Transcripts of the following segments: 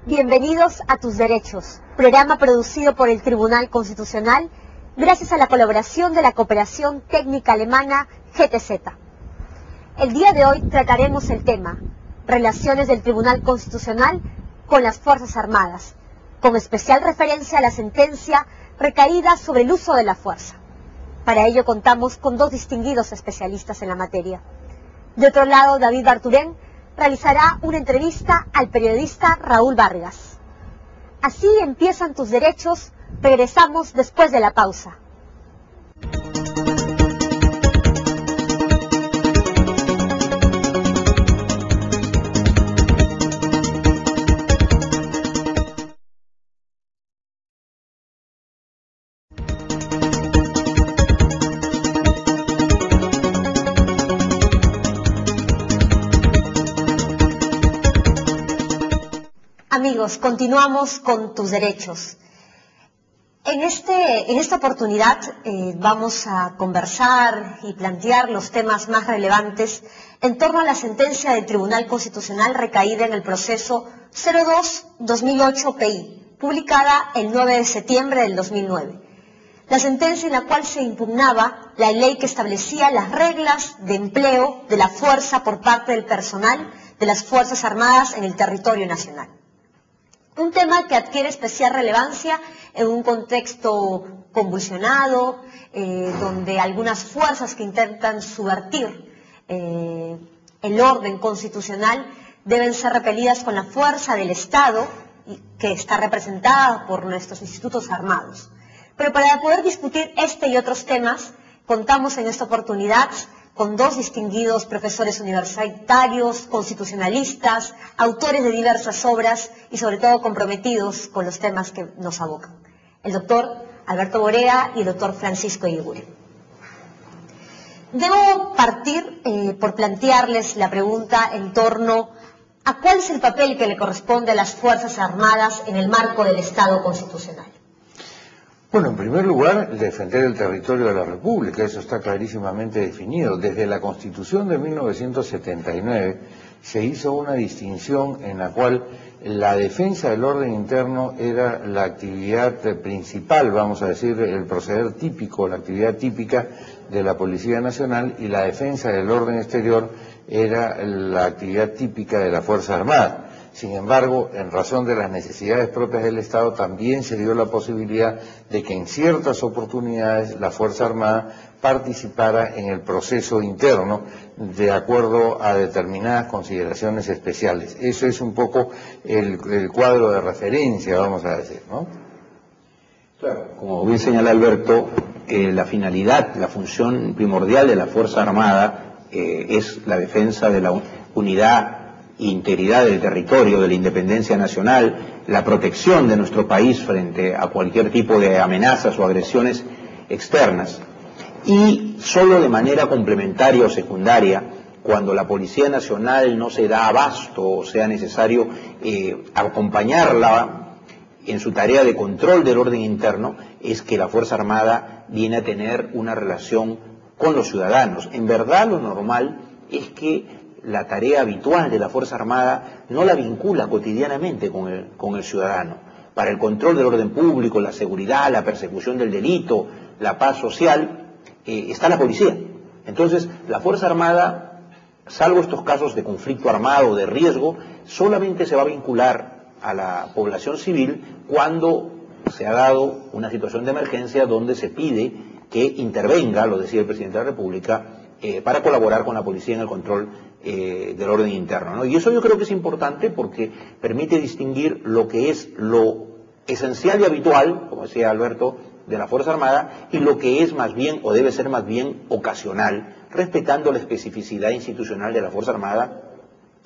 Bienvenidos a Tus Derechos, programa producido por el Tribunal Constitucional gracias a la colaboración de la Cooperación Técnica Alemana GTZ. El día de hoy trataremos el tema Relaciones del Tribunal Constitucional con las Fuerzas Armadas, con especial referencia a la sentencia recaída sobre el uso de la fuerza. Para ello contamos con dos distinguidos especialistas en la materia. De otro lado, David Barturén realizará una entrevista al periodista Raúl Vargas. Así empiezan Tus Derechos. Regresamos después de la pausa. Amigos, continuamos con Tus Derechos. En esta oportunidad vamos a conversar y plantear los temas más relevantes en torno a la sentencia del Tribunal Constitucional recaída en el proceso 02-2008-PI, publicada el 9 de septiembre del 2009. La sentencia en la cual se impugnaba la ley que establecía las reglas de empleo de la fuerza por parte del personal de las Fuerzas Armadas en el territorio nacional. Un tema que adquiere especial relevancia en un contexto convulsionado, donde algunas fuerzas que intentan subvertir el orden constitucional deben ser repelidas con la fuerza del Estado, que está representada por nuestros institutos armados. Pero para poder discutir este y otros temas, contamos en esta oportunidad con dos distinguidos profesores universitarios, constitucionalistas, autores de diversas obras y sobre todo comprometidos con los temas que nos abocan. El doctor Alberto Borea y el doctor Francisco Eguiguren. Debo partir por plantearles la pregunta en torno a cuál es el papel que le corresponde a las Fuerzas Armadas en el marco del Estado constitucional. Bueno, en primer lugar, defender el territorio de la República, eso está clarísimamente definido. Desde la Constitución de 1979 se hizo una distinción en la cual la defensa del orden interno era la actividad principal, vamos a decir, el proceder típico, la actividad típica de la Policía Nacional, y la defensa del orden exterior era la actividad típica de la Fuerza Armada. Sin embargo, en razón de las necesidades propias del Estado, también se dio la posibilidad de que en ciertas oportunidades la Fuerza Armada participara en el proceso interno de acuerdo a determinadas consideraciones especiales. Eso es un poco el cuadro de referencia, vamos a decir, ¿no? Claro, como bien señala Alberto, la finalidad, la función primordial de la Fuerza Armada es la defensa de la unidad e integridad del territorio, de la independencia nacional, la protección de nuestro país frente a cualquier tipo de amenazas o agresiones externas. Y solo de manera complementaria o secundaria, cuando la Policía Nacional no se da abasto o sea necesario acompañarla en su tarea de control del orden interno, es que la Fuerza Armada viene a tener una relación con los ciudadanos. En verdad, lo normal es que la tarea habitual de la Fuerza Armada no la vincula cotidianamente con el ciudadano. Para el control del orden público, la seguridad, la persecución del delito, la paz social, está la policía. Entonces, la Fuerza Armada, salvo estos casos de conflicto armado, de riesgo, solamente se va a vincular a la población civil cuando se ha dado una situación de emergencia donde se pide que intervenga, lo decía el presidente de la República, para colaborar con la policía en el control del orden interno, ¿no? Y eso yo creo que es importante porque permite distinguir lo que es lo esencial y habitual, como decía Alberto, de la Fuerza Armada, y lo que es más bien, o debe ser más bien, ocasional, respetando la especificidad institucional de la Fuerza Armada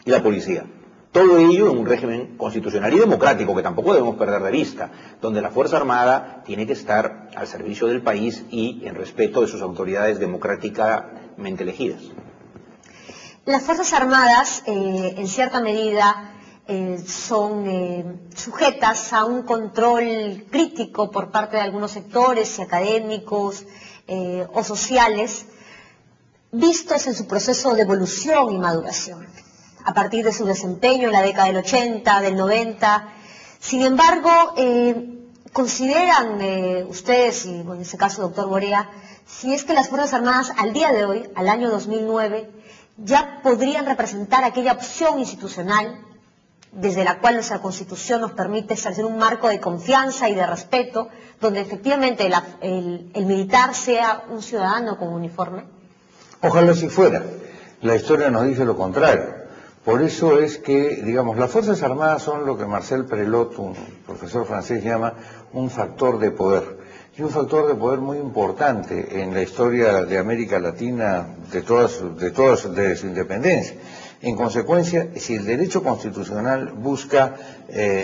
y la policía. Todo ello en un régimen constitucional y democrático, que tampoco debemos perder de vista, donde la Fuerza Armada tiene que estar al servicio del país y en respeto de sus autoridades democráticamente elegidas. Las Fuerzas Armadas, en cierta medida, son sujetas a un control crítico por parte de algunos sectores y académicos o sociales, vistos en su proceso de evolución y maduración. A partir de su desempeño en la década del 80, del 90, Sin embargo, ¿consideran ustedes, y en este caso doctor Borea, si es que las Fuerzas Armadas al día de hoy, al año 2009, ya podrían representar aquella opción institucional desde la cual nuestra Constitución nos permite establecer un marco de confianza y de respeto, donde efectivamente el militar sea un ciudadano con uniforme? Ojalá si fuera. La historia nos dice lo contrario. Por eso es que, digamos, las Fuerzas Armadas son lo que Marcel Prelot, un profesor francés, llama un factor de poder. Y un factor de poder muy importante en la historia de América Latina desde su independencia. En consecuencia, si el derecho constitucional busca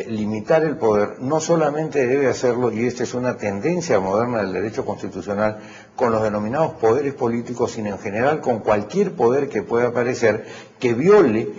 limitar el poder, no solamente debe hacerlo, y esta es una tendencia moderna del derecho constitucional, con los denominados poderes políticos, sino en general con cualquier poder que pueda aparecer que viole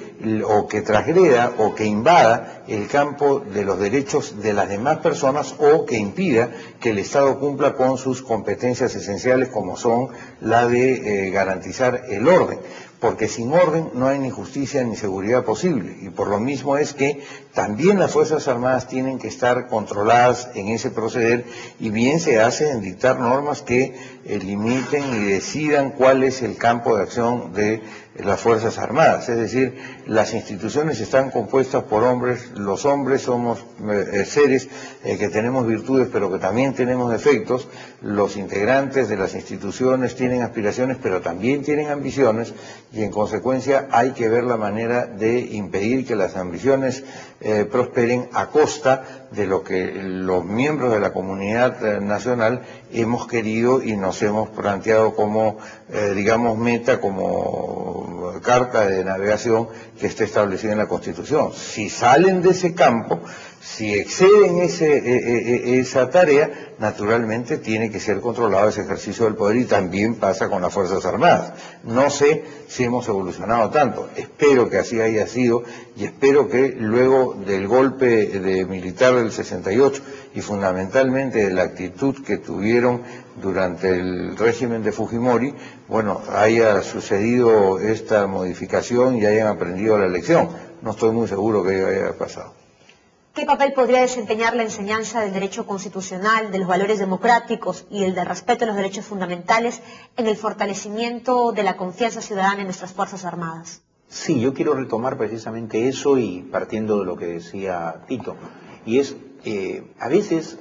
o que transgreda o que invada el campo de los derechos de las demás personas o que impida que el Estado cumpla con sus competencias esenciales, como son la de garantizar el orden. Porque sin orden no hay ni justicia ni seguridad posible, y por lo mismo es que también las Fuerzas Armadas tienen que estar controladas en ese proceder, y bien se hace en dictar normas que limiten y decidan cuál es el campo de acción de las Fuerzas Armadas. Es decir, las instituciones están compuestas por hombres, los hombres somos seres que tenemos virtudes pero que también tenemos defectos, los integrantes de las instituciones tienen aspiraciones pero también tienen ambiciones, y en consecuencia hay que ver la manera de impedir que las ambiciones prosperen a costa de lo que los miembros de la comunidad nacional hemos querido y nos hemos planteado como, digamos, meta, como carta de navegación que está establecida en la Constitución. Si salen de ese campo, si exceden esa tarea, naturalmente tiene que ser controlado ese ejercicio del poder, y también pasa con las Fuerzas Armadas. No sé si hemos evolucionado tanto, espero que así haya sido, y espero que luego del golpe militar del 68 y fundamentalmente de la actitud que tuvieron durante el régimen de Fujimori, bueno, haya sucedido esta modificación y hayan aprendido la lección. No estoy muy seguro que haya pasado. ¿Qué papel podría desempeñar la enseñanza del derecho constitucional, de los valores democráticos y el de respeto a los derechos fundamentales en el fortalecimiento de la confianza ciudadana en nuestras Fuerzas Armadas? Sí, yo quiero retomar precisamente eso, y partiendo de lo que decía Tito, y es, a veces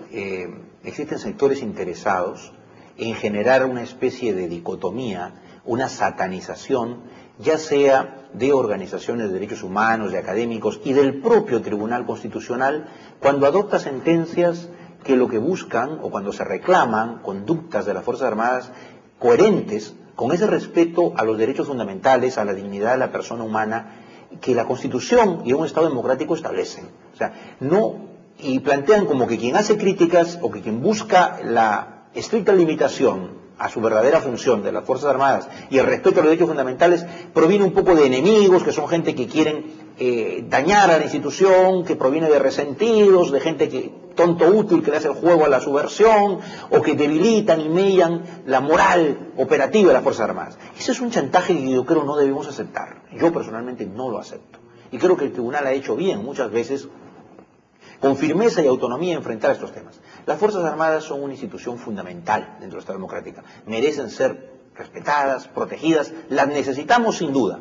existen sectores interesados en generar una especie de dicotomía, una satanización, ya sea de organizaciones de derechos humanos, de académicos y del propio Tribunal Constitucional, cuando adopta sentencias que lo que buscan, o cuando se reclaman conductas de las Fuerzas Armadas coherentes con ese respeto a los derechos fundamentales, a la dignidad de la persona humana, que la Constitución y un Estado democrático establecen. O sea, no, y plantean como que quien hace críticas o que quien busca la estricta limitación a su verdadera función de las Fuerzas Armadas y el respeto a los derechos fundamentales proviene un poco de enemigos, que son gente que quieren dañar a la institución, que proviene de resentidos, de gente que tonto útil que le hace el juego a la subversión, o que debilitan y mellan la moral operativa de las Fuerzas Armadas. Ese es un chantaje que yo creo no debemos aceptar. Yo personalmente no lo acepto. Y creo que el tribunal ha hecho bien muchas veces, con firmeza y autonomía, enfrentar estos temas. Las Fuerzas Armadas son una institución fundamental dentro de la Estado democrática. Merecen ser respetadas, protegidas, las necesitamos sin duda.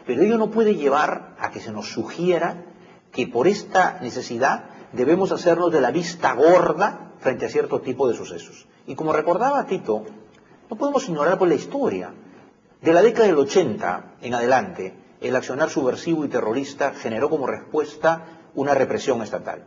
Pero ello no puede llevar a que se nos sugiera que por esta necesidad debemos hacernos de la vista gorda frente a cierto tipo de sucesos. Y como recordaba Tito, no podemos ignorar por la historia. De la década del 80 en adelante, el accionar subversivo y terrorista generó como respuesta una represión estatal.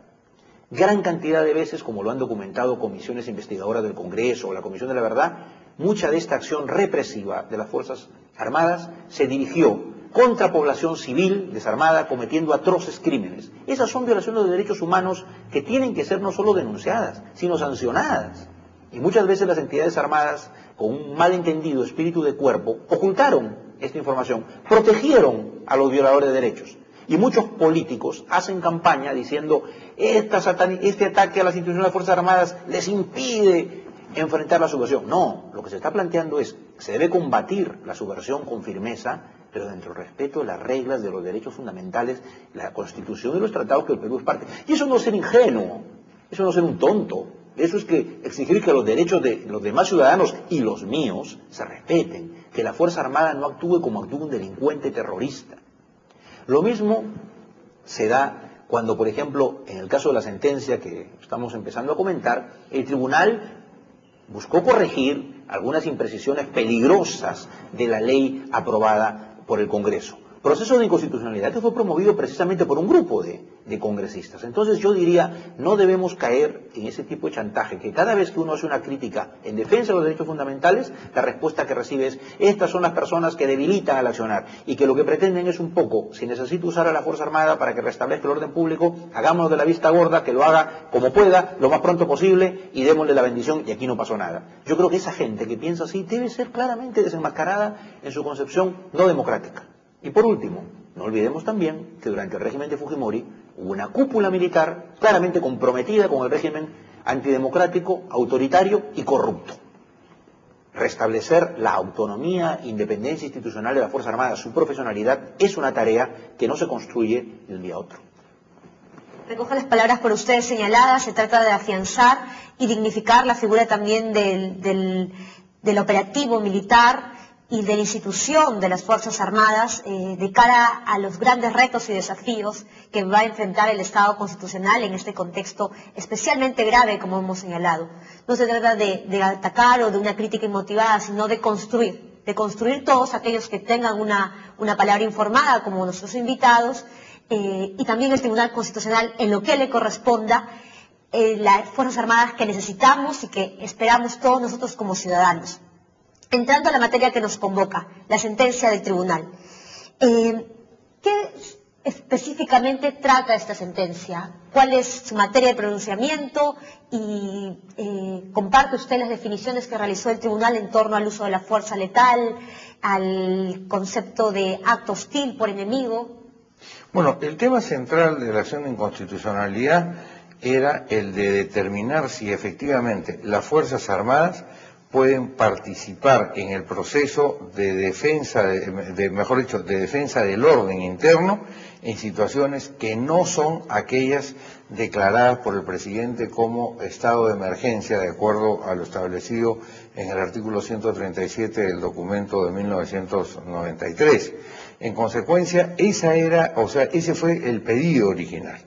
Gran cantidad de veces, como lo han documentado comisiones investigadoras del Congreso o la Comisión de la Verdad, mucha de esta acción represiva de las Fuerzas Armadas se dirigió contra población civil desarmada cometiendo atroces crímenes. Esas son violaciones de derechos humanos que tienen que ser no solo denunciadas, sino sancionadas. Y muchas veces las entidades armadas, con un malentendido espíritu de cuerpo, ocultaron esta información, protegieron a los violadores de derechos. Y muchos políticos hacen campaña diciendo este ataque a las instituciones de las Fuerzas Armadas les impide enfrentar la subversión. No, lo que se está planteando es que se debe combatir la subversión con firmeza, pero dentro del respeto de las reglas de los derechos fundamentales, la Constitución y los tratados que el Perú es parte. Y eso no es ser ingenuo, eso no es ser un tonto, eso es que exigir que los derechos de los demás ciudadanos y los míos se respeten, que la Fuerza Armada no actúe como actúa un delincuente terrorista. Lo mismo se da cuando, por ejemplo, en el caso de la sentencia que estamos empezando a comentar, el tribunal buscó corregir algunas imprecisiones peligrosas de la ley aprobada por el Congreso. Proceso de inconstitucionalidad que fue promovido precisamente por un grupo de congresistas. Entonces yo diría, no debemos caer en ese tipo de chantaje, que cada vez que uno hace una crítica en defensa de los derechos fundamentales, la respuesta que recibe es, estas son las personas que debilitan al accionar, y que lo que pretenden es un poco, si necesita usar a la Fuerza Armada para que restablezca el orden público, hagámoslo de la vista gorda, que lo haga como pueda, lo más pronto posible, y démosle la bendición, y aquí no pasó nada. Yo creo que esa gente que piensa así debe ser claramente desenmascarada en su concepción no democrática. Y por último, no olvidemos también que durante el régimen de Fujimori hubo una cúpula militar claramente comprometida con el régimen antidemocrático, autoritario y corrupto. Restablecer la autonomía, independencia institucional de la Fuerza Armada, su profesionalidad, es una tarea que no se construye de un día a otro. Recojo las palabras por ustedes señaladas, se trata de afianzar y dignificar la figura también del operativo militar y de la institución de las Fuerzas Armadas de cara a los grandes retos y desafíos que va a enfrentar el Estado constitucional en este contexto especialmente grave, como hemos señalado. No se trata de atacar o de una crítica inmotivada, sino de construir todos aquellos que tengan una palabra informada, como nuestros invitados, y también el Tribunal Constitucional en lo que le corresponda, las Fuerzas Armadas que necesitamos y que esperamos todos nosotros como ciudadanos. Entrando a la materia que nos convoca, la sentencia del tribunal. ¿Qué específicamente trata esta sentencia? ¿Cuál es su materia de pronunciamiento? Y comparte usted las definiciones que realizó el tribunal en torno al uso de la fuerza letal, al concepto de acto hostil por enemigo. Bueno, el tema central de la acción de inconstitucionalidad era el de determinar si efectivamente las Fuerzas Armadas pueden participar en el proceso de defensa, mejor dicho, de defensa del orden interno en situaciones que no son aquellas declaradas por el presidente como estado de emergencia, de acuerdo a lo establecido en el artículo 137 del documento de 1993. En consecuencia, ese fue el pedido original.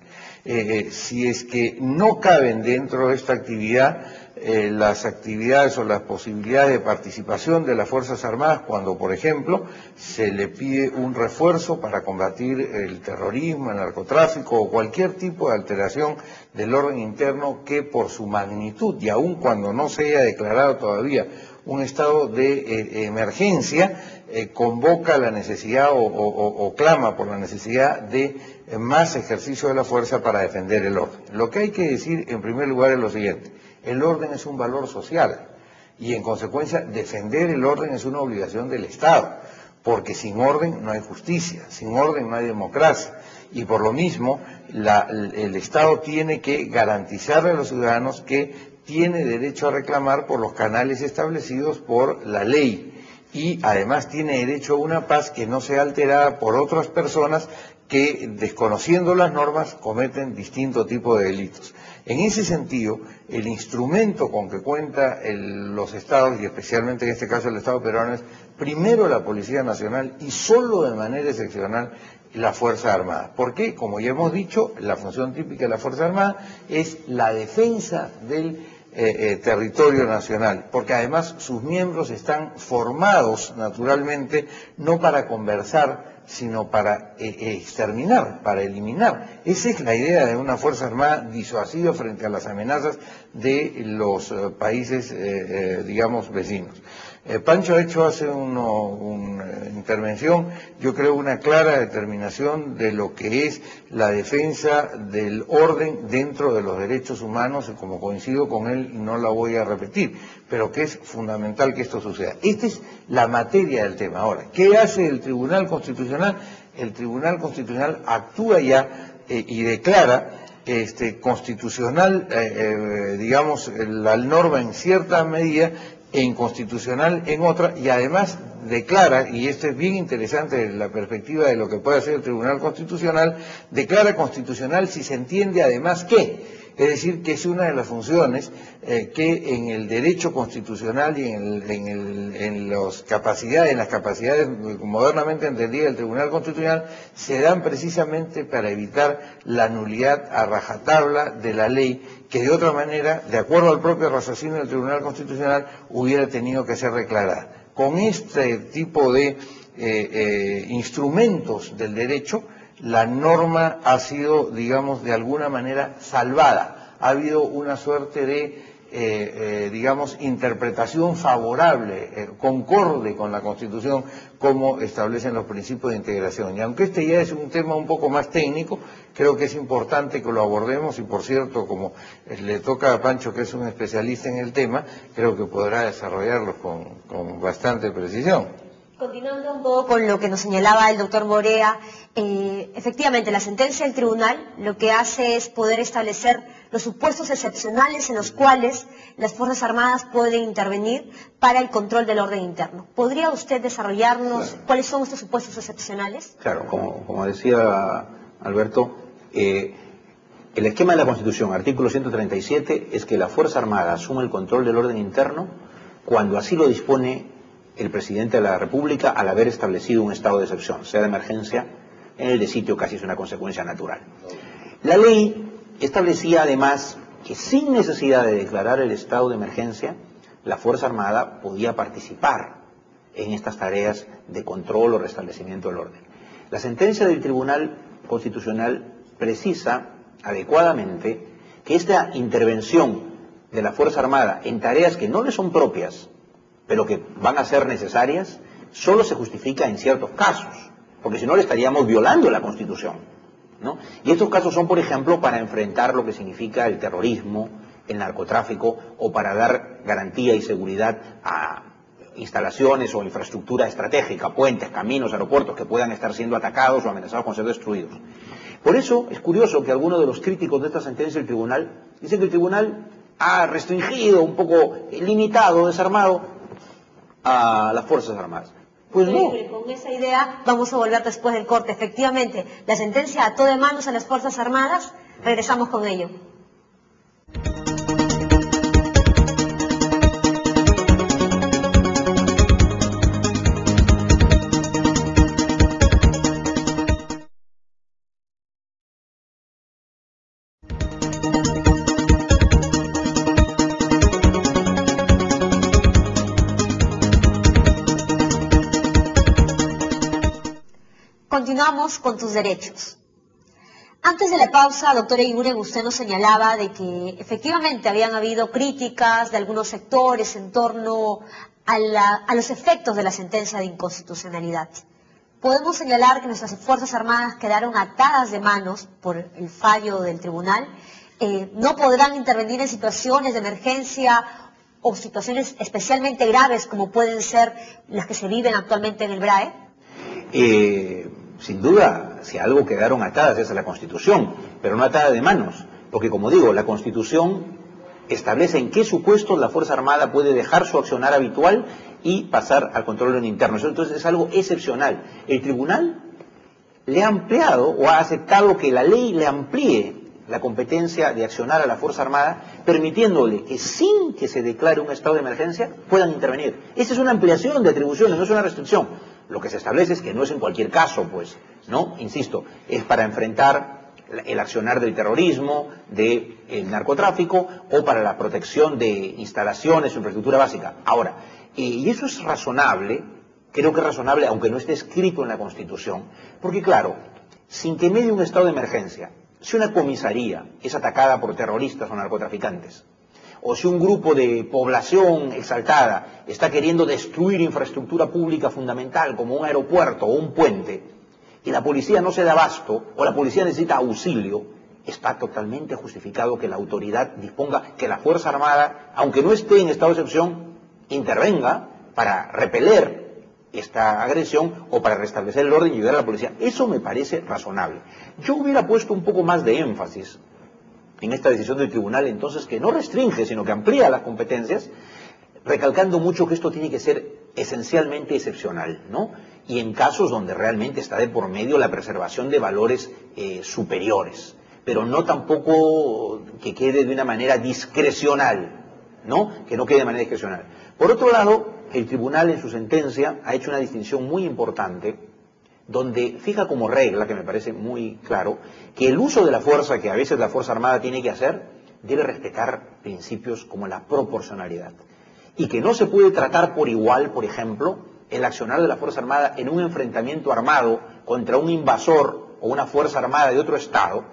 Si es que no caben dentro de esta actividad las actividades o las posibilidades de participación de las Fuerzas Armadas cuando, por ejemplo, se le pide un refuerzo para combatir el terrorismo, el narcotráfico o cualquier tipo de alteración del orden interno que por su magnitud y aun cuando no se haya declarado todavía un estado de emergencia, convoca la necesidad o clama por la necesidad de más ejercicio de la fuerza para defender el orden. Lo que hay que decir en primer lugar es lo siguiente: el orden es un valor social y en consecuencia defender el orden es una obligación del Estado, porque sin orden no hay justicia, sin orden no hay democracia y por lo mismo el Estado tiene que garantizarle a los ciudadanos que tiene derecho a reclamar por los canales establecidos por la ley y además tiene derecho a una paz que no sea alterada por otras personas que, desconociendo las normas, cometen distinto tipo de delitos. En ese sentido, el instrumento con que cuentan los estados, y especialmente en este caso el Estado peruano, es primero la Policía Nacional y solo de manera excepcional la Fuerza Armada. Porque, como ya hemos dicho, la función típica de la Fuerza Armada es la defensa del territorio nacional, porque además sus miembros están formados naturalmente no para conversar, sino para exterminar, para eliminar. Esa es la idea de una Fuerza Armada disuasiva frente a las amenazas de los países, digamos, vecinos. Pancho ha hecho hace una intervención, yo creo, una clara determinación de lo que es la defensa del orden dentro de los derechos humanos, y como coincido con él, no la voy a repetir, pero que es fundamental que esto suceda. Esta es la materia del tema. Ahora, ¿qué hace el Tribunal Constitucional? El Tribunal Constitucional actúa ya y declara constitucional, digamos, la norma en cierta medida e inconstitucional en otra, y además declara, y esto es bien interesante desde la perspectiva de lo que puede hacer el Tribunal Constitucional, declara constitucional si se entiende además que, es decir, que es una de las funciones que en el derecho constitucional y en las capacidades modernamente entendidas del Tribunal Constitucional se dan precisamente para evitar la nulidad a rajatabla de la ley que de otra manera, de acuerdo al propio raciocinio del Tribunal Constitucional, hubiera tenido que ser declarada. Con este tipo de instrumentos del derecho, la norma ha sido, digamos, de alguna manera salvada. Ha habido una suerte de, digamos, interpretación favorable, concorde con la Constitución, como establecen los principios de integración. Y aunque este ya es un tema un poco más técnico, creo que es importante que lo abordemos y, por cierto, como le toca a Pancho, que es un especialista en el tema, creo que podrá desarrollarlo con bastante precisión. Continuando un poco con lo que nos señalaba el doctor Morea, efectivamente la sentencia del tribunal lo que hace es poder establecer los supuestos excepcionales en los cuales las Fuerzas Armadas pueden intervenir para el control del orden interno. ¿Podría usted desarrollarnos cuáles son estos supuestos excepcionales? Claro, como decía Alberto, el esquema de la Constitución, artículo 137, es que la Fuerza Armada asume el control del orden interno cuando así lo dispone el presidente de la República al haber establecido un estado de excepción, sea de emergencia, en el de sitio casi es una consecuencia natural. La ley establecía además que sin necesidad de declarar el estado de emergencia, la Fuerza Armada podía participar en estas tareas de control o restablecimiento del orden. La sentencia del Tribunal Constitucional precisa adecuadamente que esta intervención de la Fuerza Armada en tareas que no le son propias, pero que van a ser necesarias, solo se justifica en ciertos casos, porque si no le estaríamos violando la Constitución, ¿no? Y estos casos son, por ejemplo, para enfrentar lo que significa el terrorismo, el narcotráfico, o para dar garantía y seguridad a instalaciones o infraestructura estratégica, puentes, caminos, aeropuertos que puedan estar siendo atacados o amenazados con ser destruidos. Por eso es curioso que algunos de los críticos de esta sentencia del tribunal dicen que el tribunal ha restringido, un poco limitado, desarmado a las Fuerzas Armadas. Pues no. Con esa idea vamos a volver después del corte. Efectivamente, la sentencia ató de manos a las Fuerzas Armadas. Regresamos con ello. Continuamos con tus derechos. Antes de la pausa, doctora Eguren, usted nos señalaba de que efectivamente habían habido críticas de algunos sectores en torno a los efectos de la sentencia de inconstitucionalidad. Podemos señalar que nuestras Fuerzas Armadas quedaron atadas de manos por el fallo del tribunal, no podrán intervenir en situaciones de emergencia o situaciones especialmente graves como pueden ser las que se viven actualmente en el BRAE. Sin duda, si algo quedaron atadas es a la Constitución, pero no atada de manos, porque como digo, la Constitución establece en qué supuestos la Fuerza Armada puede dejar su accionar habitual y pasar al control interno. Eso entonces es algo excepcional. El tribunal le ha ampliado o ha aceptado que la ley le amplíe la competencia de accionar a la Fuerza Armada, permitiéndole que sin que se declare un estado de emergencia puedan intervenir. Esa es una ampliación de atribuciones, no es una restricción. Lo que se establece es que no es en cualquier caso, pues, ¿no? Insisto, es para enfrentar el accionar del terrorismo, del narcotráfico o para la protección de instalaciones o infraestructura básica. Ahora, y eso es razonable, creo que es razonable, aunque no esté escrito en la Constitución, porque claro, sin que medie un estado de emergencia, si una comisaría es atacada por terroristas o narcotraficantes, o si un grupo de población exaltada está queriendo destruir infraestructura pública fundamental como un aeropuerto o un puente, y la policía no se da abasto, o la policía necesita auxilio, está totalmente justificado que la autoridad disponga que la Fuerza Armada, aunque no esté en estado de excepción, intervenga para repeler esta agresión o para restablecer el orden y ayudar a la policía. Eso me parece razonable. Yo hubiera puesto un poco más de énfasis en esta decisión del tribunal, entonces, que no restringe, sino que amplía las competencias, recalcando mucho que esto tiene que ser esencialmente excepcional, ¿no? Y en casos donde realmente está de por medio la preservación de valores superiores, pero no tampoco que quede de una manera discrecional, ¿no? Que no quede de manera discrecional. Por otro lado, el tribunal en su sentencia ha hecho una distinción muy importante, donde fija como regla, que me parece muy claro, que el uso de la fuerza que a veces la Fuerza Armada tiene que hacer, debe respetar principios como la proporcionalidad. Y que no se puede tratar por igual, por ejemplo, el accionar de la Fuerza Armada en un enfrentamiento armado contra un invasor o una Fuerza Armada de otro Estado,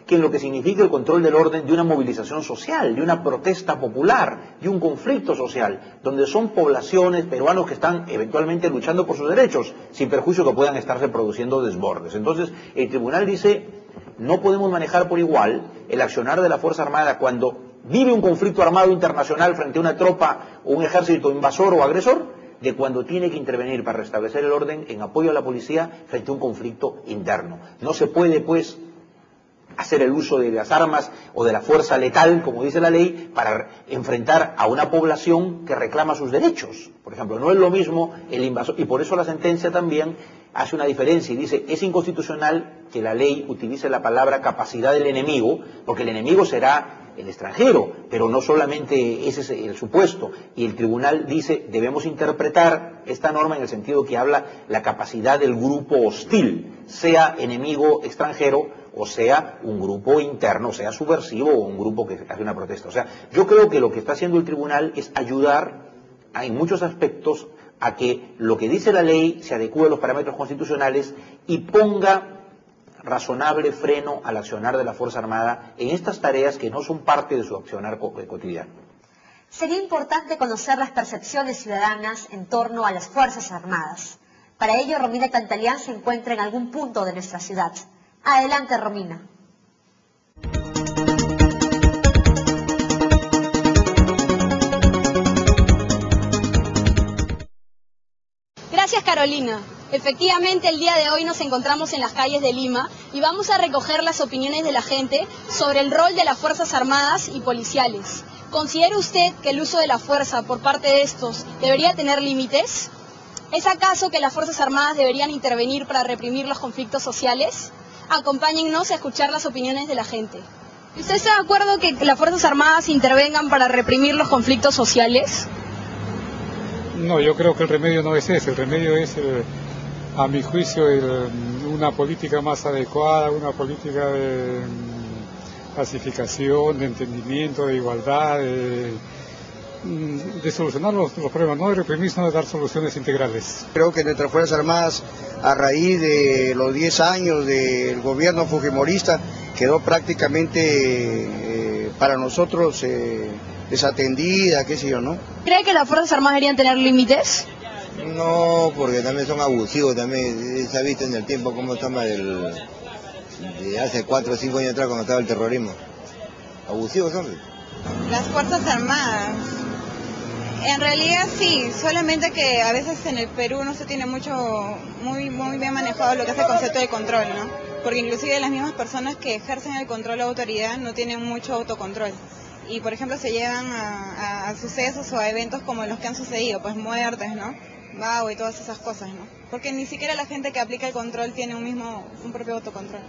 que en lo que significa el control del orden de una movilización social, de una protesta popular, de un conflicto social, donde son poblaciones peruanos que están eventualmente luchando por sus derechos, sin perjuicio que puedan estarse produciendo desbordes. Entonces, el tribunal dice, no podemos manejar por igual el accionar de la Fuerza Armada cuando vive un conflicto armado internacional frente a una tropa o un ejército invasor o agresor, de cuando tiene que intervenir para restablecer el orden en apoyo a la policía frente a un conflicto interno. No se puede, pues, hacer el uso de las armas o de la fuerza letal, como dice la ley, para enfrentar a una población que reclama sus derechos. Por ejemplo, no es lo mismo el invasor, y por eso la sentencia también hace una diferencia y dice, es inconstitucional que la ley utilice la palabra capacidad del enemigo, porque el enemigo será el extranjero, pero no solamente ese es el supuesto. Y el tribunal dice, debemos interpretar esta norma en el sentido que habla la capacidad del grupo hostil, sea enemigo extranjero o sea un grupo interno, sea subversivo o un grupo que hace una protesta. O sea, yo creo que lo que está haciendo el tribunal es ayudar en muchos aspectos a que lo que dice la ley se adecue a los parámetros constitucionales y ponga razonable freno al accionar de la Fuerza Armada en estas tareas que no son parte de su accionar cotidiano. Sería importante conocer las percepciones ciudadanas en torno a las Fuerzas Armadas. Para ello, Romina Tantalián se encuentra en algún punto de nuestra ciudad. Adelante, Romina. Gracias, Carolina. Efectivamente, el día de hoy nos encontramos en las calles de Lima y vamos a recoger las opiniones de la gente sobre el rol de las Fuerzas Armadas y policiales. ¿Considera usted que el uso de la fuerza por parte de estos debería tener límites? ¿Es acaso que las Fuerzas Armadas deberían intervenir para reprimir los conflictos sociales? Acompáñennos a escuchar las opiniones de la gente. ¿Usted está de acuerdo que las Fuerzas Armadas intervengan para reprimir los conflictos sociales? No, yo creo que el remedio no es ese, el remedio es, a mi juicio, una política más adecuada, una política de pacificación, de entendimiento, de igualdad, de solucionar los problemas, no de reprimir, sino de dar soluciones integrales. Creo que nuestras Fuerzas Armadas, a raíz de los 10 años del gobierno fujimorista, quedó prácticamente para nosotros desatendida, qué sé yo, ¿no? ¿Cree que las Fuerzas Armadas deberían tener límites? No, porque también son abusivos, también se ha visto en el tiempo cómo estaba de hace 4 o 5 años atrás cuando estaba el terrorismo. Abusivos son. Las Fuerzas Armadas, en realidad sí, solamente que a veces en el Perú no se tiene muy bien manejado lo que es el concepto de control, ¿no? Porque inclusive las mismas personas que ejercen el control de autoridad no tienen mucho autocontrol. Y por ejemplo se llevan a sucesos o a eventos como los que han sucedido, pues muertes, ¿no? Vago y todas esas cosas, ¿no? Porque ni siquiera la gente que aplica el control tiene un propio autocontrol.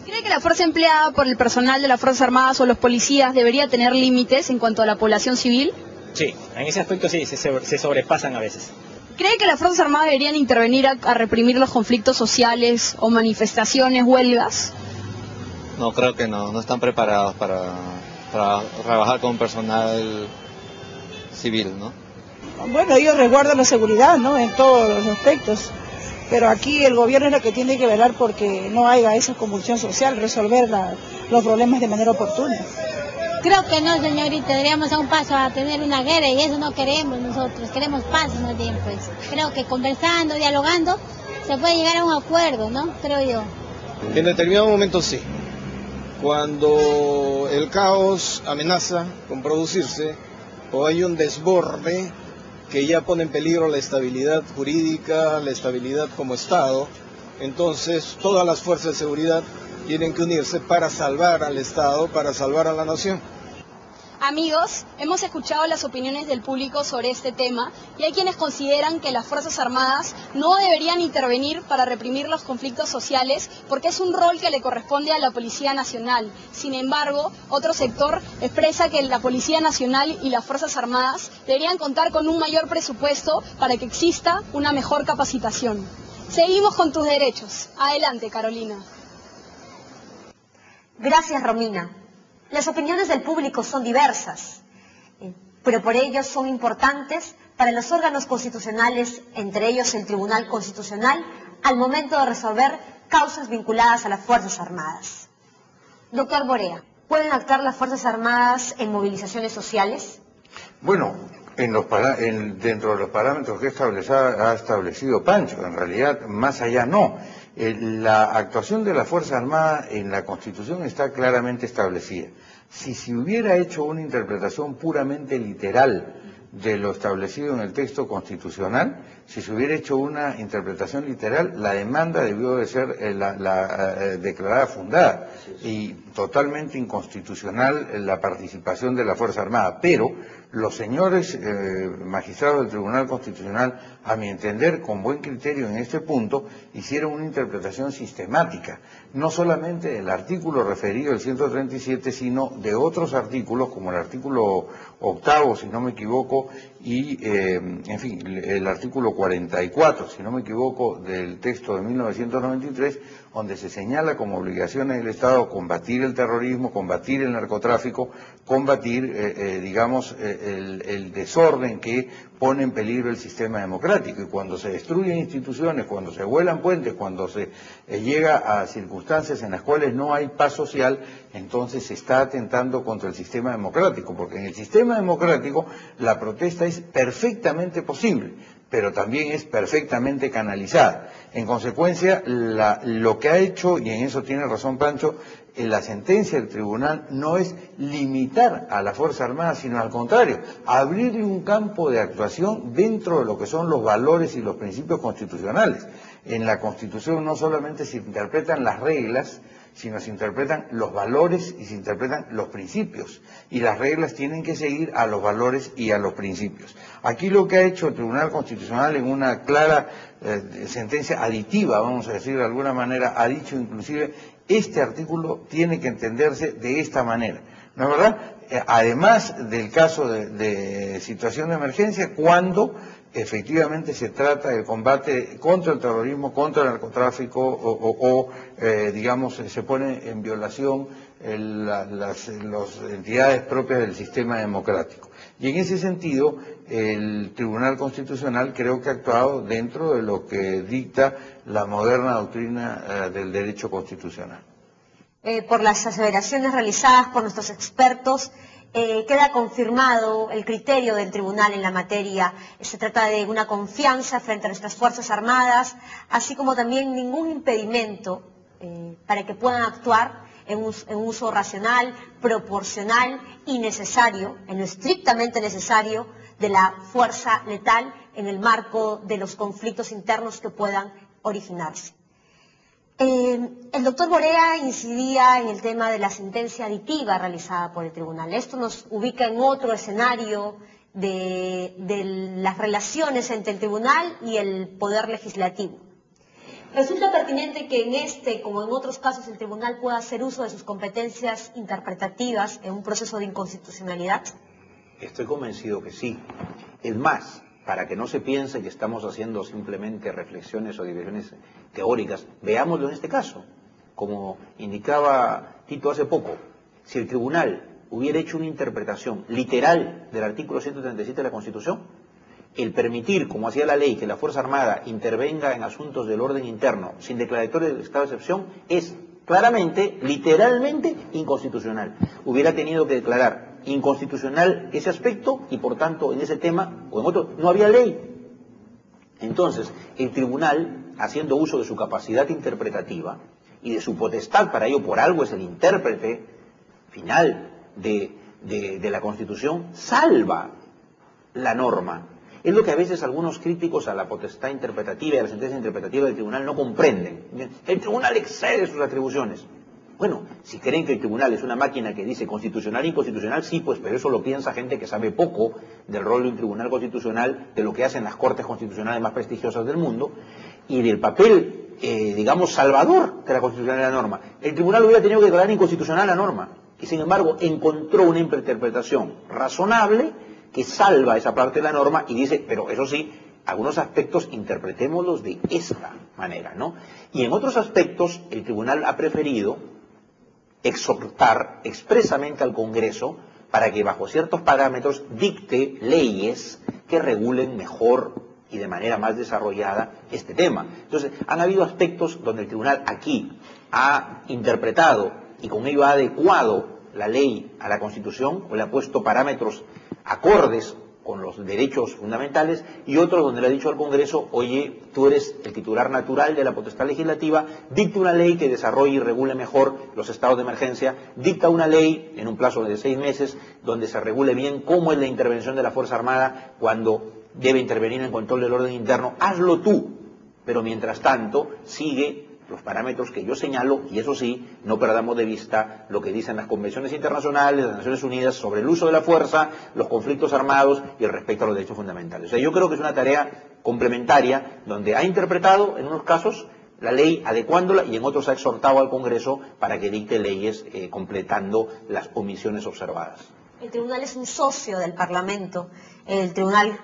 ¿Cree que la fuerza empleada por el personal de las Fuerzas Armadas o los policías debería tener límites en cuanto a la población civil? Sí, en ese aspecto sí, se sobrepasan a veces. ¿Cree que las Fuerzas Armadas deberían intervenir a reprimir los conflictos sociales o manifestaciones, huelgas? No, creo que no están preparados para trabajar con personal civil, ¿no? Bueno, ellos resguardan la seguridad, ¿no? En todos los aspectos. Pero aquí el gobierno es el que tiene que velar porque no haya esa convulsión social, resolver los problemas de manera oportuna. Creo que no, señorita, deberíamos a un paso a tener una guerra y eso no queremos nosotros, queremos paz más bien, pues. Creo que conversando, dialogando, se puede llegar a un acuerdo, ¿no? Creo yo. En determinado momento sí. Cuando el caos amenaza con producirse o hay un desborde que ya pone en peligro la estabilidad jurídica, la estabilidad como Estado, entonces todas las fuerzas de seguridad tienen que unirse para salvar al Estado, para salvar a la nación. Amigos, hemos escuchado las opiniones del público sobre este tema y hay quienes consideran que las Fuerzas Armadas no deberían intervenir para reprimir los conflictos sociales porque es un rol que le corresponde a la Policía Nacional. Sin embargo, otro sector expresa que la Policía Nacional y las Fuerzas Armadas deberían contar con un mayor presupuesto para que exista una mejor capacitación. Seguimos con tus derechos. Adelante, Carolina. Gracias, Romina. Las opiniones del público son diversas, pero por ello son importantes para los órganos constitucionales, entre ellos el Tribunal Constitucional, al momento de resolver causas vinculadas a las Fuerzas Armadas. Doctor Borea, ¿pueden actuar las Fuerzas Armadas en movilizaciones sociales? Bueno, dentro de los parámetros que ha establecido Pancho, en realidad más allá no. La actuación de la Fuerza Armada en la Constitución está claramente establecida. Si se hubiera hecho una interpretación puramente literal de lo establecido en el texto constitucional, si se hubiera hecho una interpretación literal, la demanda debió de ser declarada fundada y totalmente inconstitucional la participación de la Fuerza Armada. Pero los señores magistrados del Tribunal Constitucional, a mi entender, con buen criterio en este punto, hicieron una interpretación sistemática, no solamente del artículo referido al 137, sino de otros artículos, como el artículo 8º, si no me equivoco, y, en fin, el artículo 44, si no me equivoco, del texto de 1993, donde se señala como obligaciones del Estado combatir el terrorismo, combatir el narcotráfico, combatir, digamos, el desorden que pone en peligro el sistema democrático. Y cuando se destruyen instituciones, cuando se vuelan puentes, cuando se llega a circunstancias en las cuales no hay paz social, entonces se está atentando contra el sistema democrático, porque en el sistema democrático la protesta es perfectamente posible, pero también es perfectamente canalizada. En consecuencia, lo que ha hecho, y en eso tiene razón Pancho, la sentencia del tribunal no es limitar a la Fuerza Armada, sino al contrario, abrirle un campo de actuación dentro de lo que son los valores y los principios constitucionales. En la Constitución no solamente se interpretan las reglas, sino se interpretan los valores y se interpretan los principios. Y las reglas tienen que seguir a los valores y a los principios. Aquí lo que ha hecho el Tribunal Constitucional en una clara sentencia aditiva, vamos a decir de alguna manera, ha dicho inclusive, este artículo tiene que entenderse de esta manera. ¿No es verdad? Además del caso de situación de emergencia, cuando efectivamente se trata del combate contra el terrorismo, contra el narcotráfico digamos, se pone en violación las entidades propias del sistema democrático. Y en ese sentido, el Tribunal Constitucional creo que ha actuado dentro de lo que dicta la moderna doctrina del derecho constitucional. Por las aseveraciones realizadas por nuestros expertos, queda confirmado el criterio del tribunal en la materia. Se trata de una confianza frente a nuestras Fuerzas Armadas, así como también ningún impedimento para que puedan actuar en uso racional, proporcional y necesario, en lo estrictamente necesario, de la fuerza letal en el marco de los conflictos internos que puedan originarse. El doctor Borea incidía en el tema de la sentencia aditiva realizada por el tribunal. Esto nos ubica en otro escenario de las relaciones entre el tribunal y el poder legislativo. ¿Resulta pertinente que en este, como en otros casos, el tribunal pueda hacer uso de sus competencias interpretativas en un proceso de inconstitucionalidad? Estoy convencido que sí. Es más, para que no se piense que estamos haciendo simplemente reflexiones o divisiones teóricas, veámoslo en este caso. Como indicaba Tito hace poco, si el tribunal hubiera hecho una interpretación literal del artículo 137 de la Constitución, el permitir, como hacía la ley, que la Fuerza Armada intervenga en asuntos del orden interno sin declaratoria de estado de excepción, es claramente, literalmente, inconstitucional. Hubiera tenido que declarar inconstitucional ese aspecto y, por tanto, en ese tema o en otro, no había ley. Entonces, el tribunal, haciendo uso de su capacidad interpretativa y de su potestad, para ello por algo es el intérprete final de la Constitución, salva la norma. Es lo que a veces algunos críticos a la potestad interpretativa y a la sentencia interpretativa del tribunal no comprenden. El tribunal excede sus atribuciones. Bueno, si creen que el tribunal es una máquina que dice constitucional e inconstitucional, sí, pues, pero eso lo piensa gente que sabe poco del rol de un tribunal constitucional, de lo que hacen las cortes constitucionales más prestigiosas del mundo, y del papel, digamos, salvador de la constitucionalidad de la norma. El tribunal hubiera tenido que declarar inconstitucional la norma, y sin embargo encontró una interpretación razonable que salva esa parte de la norma y dice, pero eso sí, algunos aspectos interpretémoslos de esta manera, ¿no? Y en otros aspectos el tribunal ha preferido exhortar expresamente al Congreso para que bajo ciertos parámetros dicte leyes que regulen mejor y de manera más desarrollada este tema. Entonces, han habido aspectos donde el tribunal aquí ha interpretado y con ello ha adecuado la ley a la Constitución, o le ha puesto parámetros acordes con los derechos fundamentales, y otros donde le ha dicho al Congreso, oye, tú eres el titular natural de la potestad legislativa, dicta una ley que desarrolle y regule mejor los estados de emergencia, dicta una ley en un plazo de 6 meses donde se regule bien cómo es la intervención de la Fuerza Armada cuando debe intervenir en control del orden interno, hazlo tú, pero mientras tanto sigue los parámetros que yo señalo, y eso sí, no perdamos de vista lo que dicen las convenciones internacionales de las Naciones Unidas sobre el uso de la fuerza, los conflictos armados y el respeto a los derechos fundamentales. O sea, yo creo que es una tarea complementaria donde ha interpretado en unos casos la ley adecuándola y en otros ha exhortado al Congreso para que dicte leyes completando las omisiones observadas. El tribunal es un socio del Parlamento. El tribunal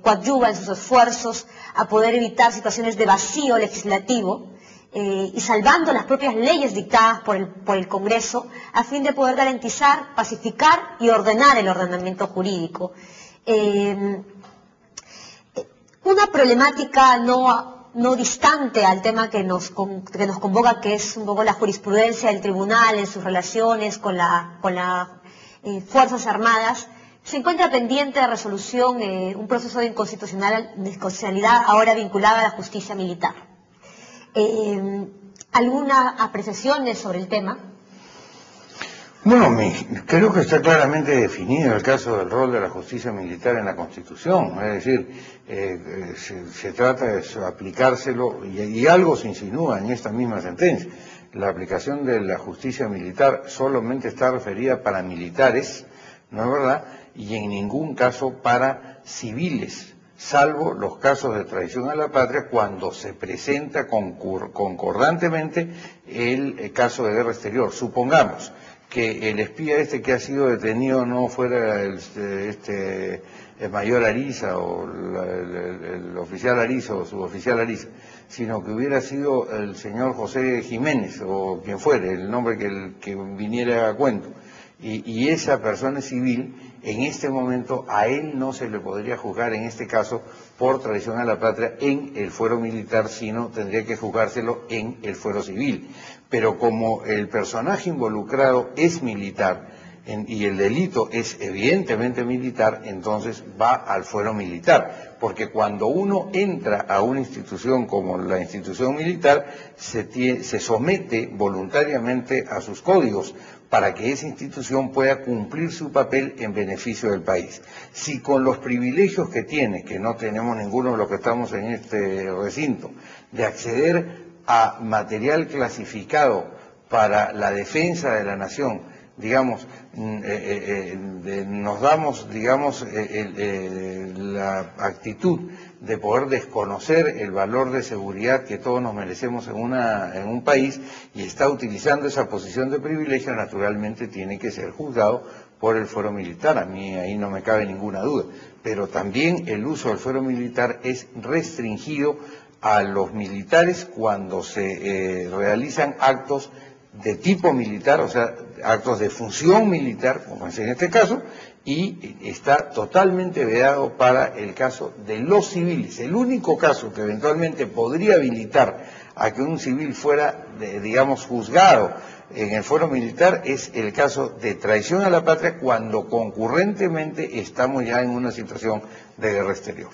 coadyuva en sus esfuerzos a poder evitar situaciones de vacío legislativo y salvando las propias leyes dictadas por el Congreso a fin de poder garantizar, pacificar y ordenar el ordenamiento jurídico. Una problemática no distante al tema que nos convoca, que es un poco la jurisprudencia del tribunal en sus relaciones con las Fuerzas Armadas, se encuentra pendiente de resolución un proceso de inconstitucionalidad ahora vinculado a la justicia militar. ¿Alguna apreciación sobre el tema? Bueno, creo que está claramente definido el caso del rol de la justicia militar en la Constitución, es decir, se trata de aplicárselo, y algo se insinúa en esta misma sentencia. La aplicación de la justicia militar solamente está referida para militares, ¿no es verdad?, y en ningún caso para civiles, salvo los casos de traición a la patria cuando se presenta concordantemente el caso de guerra exterior. Supongamos que el espía que ha sido detenido no fuera el mayor Ariza o el oficial Ariza o suboficial Ariza, sino que hubiera sido el señor José Jiménez o quien fuere, el nombre que viniera a cuento, y esa persona es civil. En este momento a él no se le podría juzgar en este caso por traición a la patria en el fuero militar, sino tendría que juzgárselo en el fuero civil. Pero como el personaje involucrado es militar y el delito es evidentemente militar, entonces va al fuero militar. Porque cuando uno entra a una institución como la institución militar, se somete voluntariamente a sus códigos, para que esa institución pueda cumplir su papel en beneficio del país. Si con los privilegios que tiene, que no tenemos ninguno de los que estamos en este recinto, de acceder a material clasificado para la defensa de la nación, digamos, nos damos, digamos, la actitud de poder desconocer el valor de seguridad que todos nos merecemos en un país, y está utilizando esa posición de privilegio, naturalmente tiene que ser juzgado por el fuero militar. A mí ahí no me cabe ninguna duda. Pero también el uso del fuero militar es restringido a los militares cuando se realizan actos de tipo militar, o sea, actos de función militar, como es en este caso, y está totalmente vedado para el caso de los civiles. El único caso que eventualmente podría habilitar a que un civil fuera, digamos, juzgado en el fuero militar es el caso de traición a la patria, cuando concurrentemente estamos ya en una situación de guerra exterior.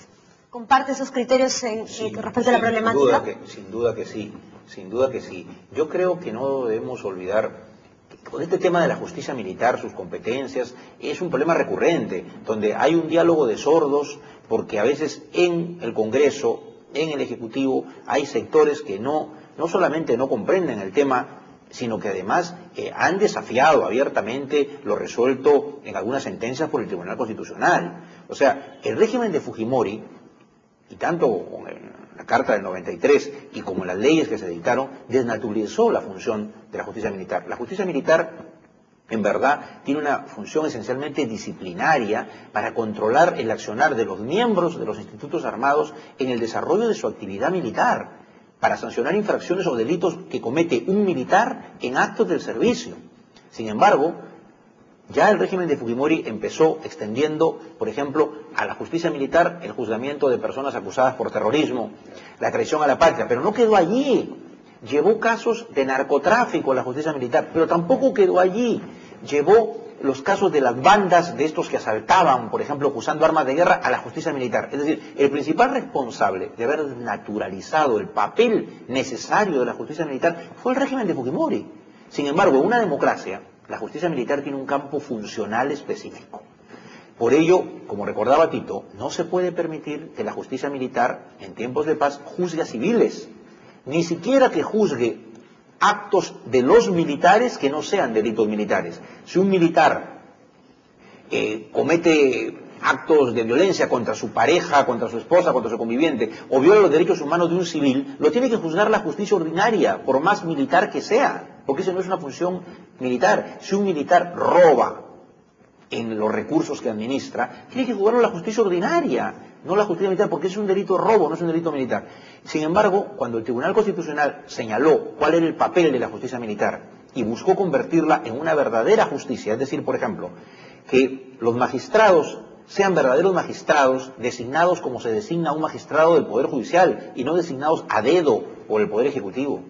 ¿Comparte esos criterios respecto a la problemática? Sin duda que sí. Yo creo que no debemos olvidar que con este tema de la justicia militar, sus competencias, es un problema recurrente, donde hay un diálogo de sordos, porque a veces en el Congreso, en el Ejecutivo, hay sectores que no solamente no comprenden el tema sino que además han desafiado abiertamente lo resuelto en algunas sentencias por el Tribunal Constitucional. O sea, el régimen de Fujimori, y tanto con la Carta del 93 y como las leyes que se dictaron, desnaturalizó la función de la justicia militar. La justicia militar, en verdad, tiene una función esencialmente disciplinaria para controlar el accionar de los miembros de los institutos armados en el desarrollo de su actividad militar, para sancionar infracciones o delitos que comete un militar en actos del servicio. Sin embargo, ya el régimen de Fujimori empezó extendiendo, por ejemplo, a la justicia militar el juzgamiento de personas acusadas por terrorismo, la traición a la patria, pero no quedó allí. Llevó casos de narcotráfico a la justicia militar, pero tampoco quedó allí. Llevó los casos de las bandas de estos que asaltaban, por ejemplo, usando armas de guerra, a la justicia militar. Es decir, el principal responsable de haber naturalizado el papel necesario de la justicia militar fue el régimen de Fujimori. Sin embargo, en una democracia, la justicia militar tiene un campo funcional específico. Por ello, como recordaba Tito, no se puede permitir que la justicia militar, en tiempos de paz, juzgue a civiles. Ni siquiera que juzgue actos de los militares que no sean delitos militares. Si un militar comete actos de violencia contra su pareja, contra su esposa, contra su conviviente, o viola los derechos humanos de un civil, lo tiene que juzgar la justicia ordinaria, por más militar que sea, porque eso no es una función militar. Si un militar roba en los recursos que administra, tiene que juzgarlo la justicia ordinaria, no la justicia militar, porque es un delito de robo, no es un delito militar. Sin embargo, cuando el Tribunal Constitucional señaló cuál era el papel de la justicia militar y buscó convertirla en una verdadera justicia, es decir, por ejemplo, que los magistrados sean verdaderos magistrados, designados como se designa un magistrado del Poder Judicial y no designados a dedo por el Poder Ejecutivo,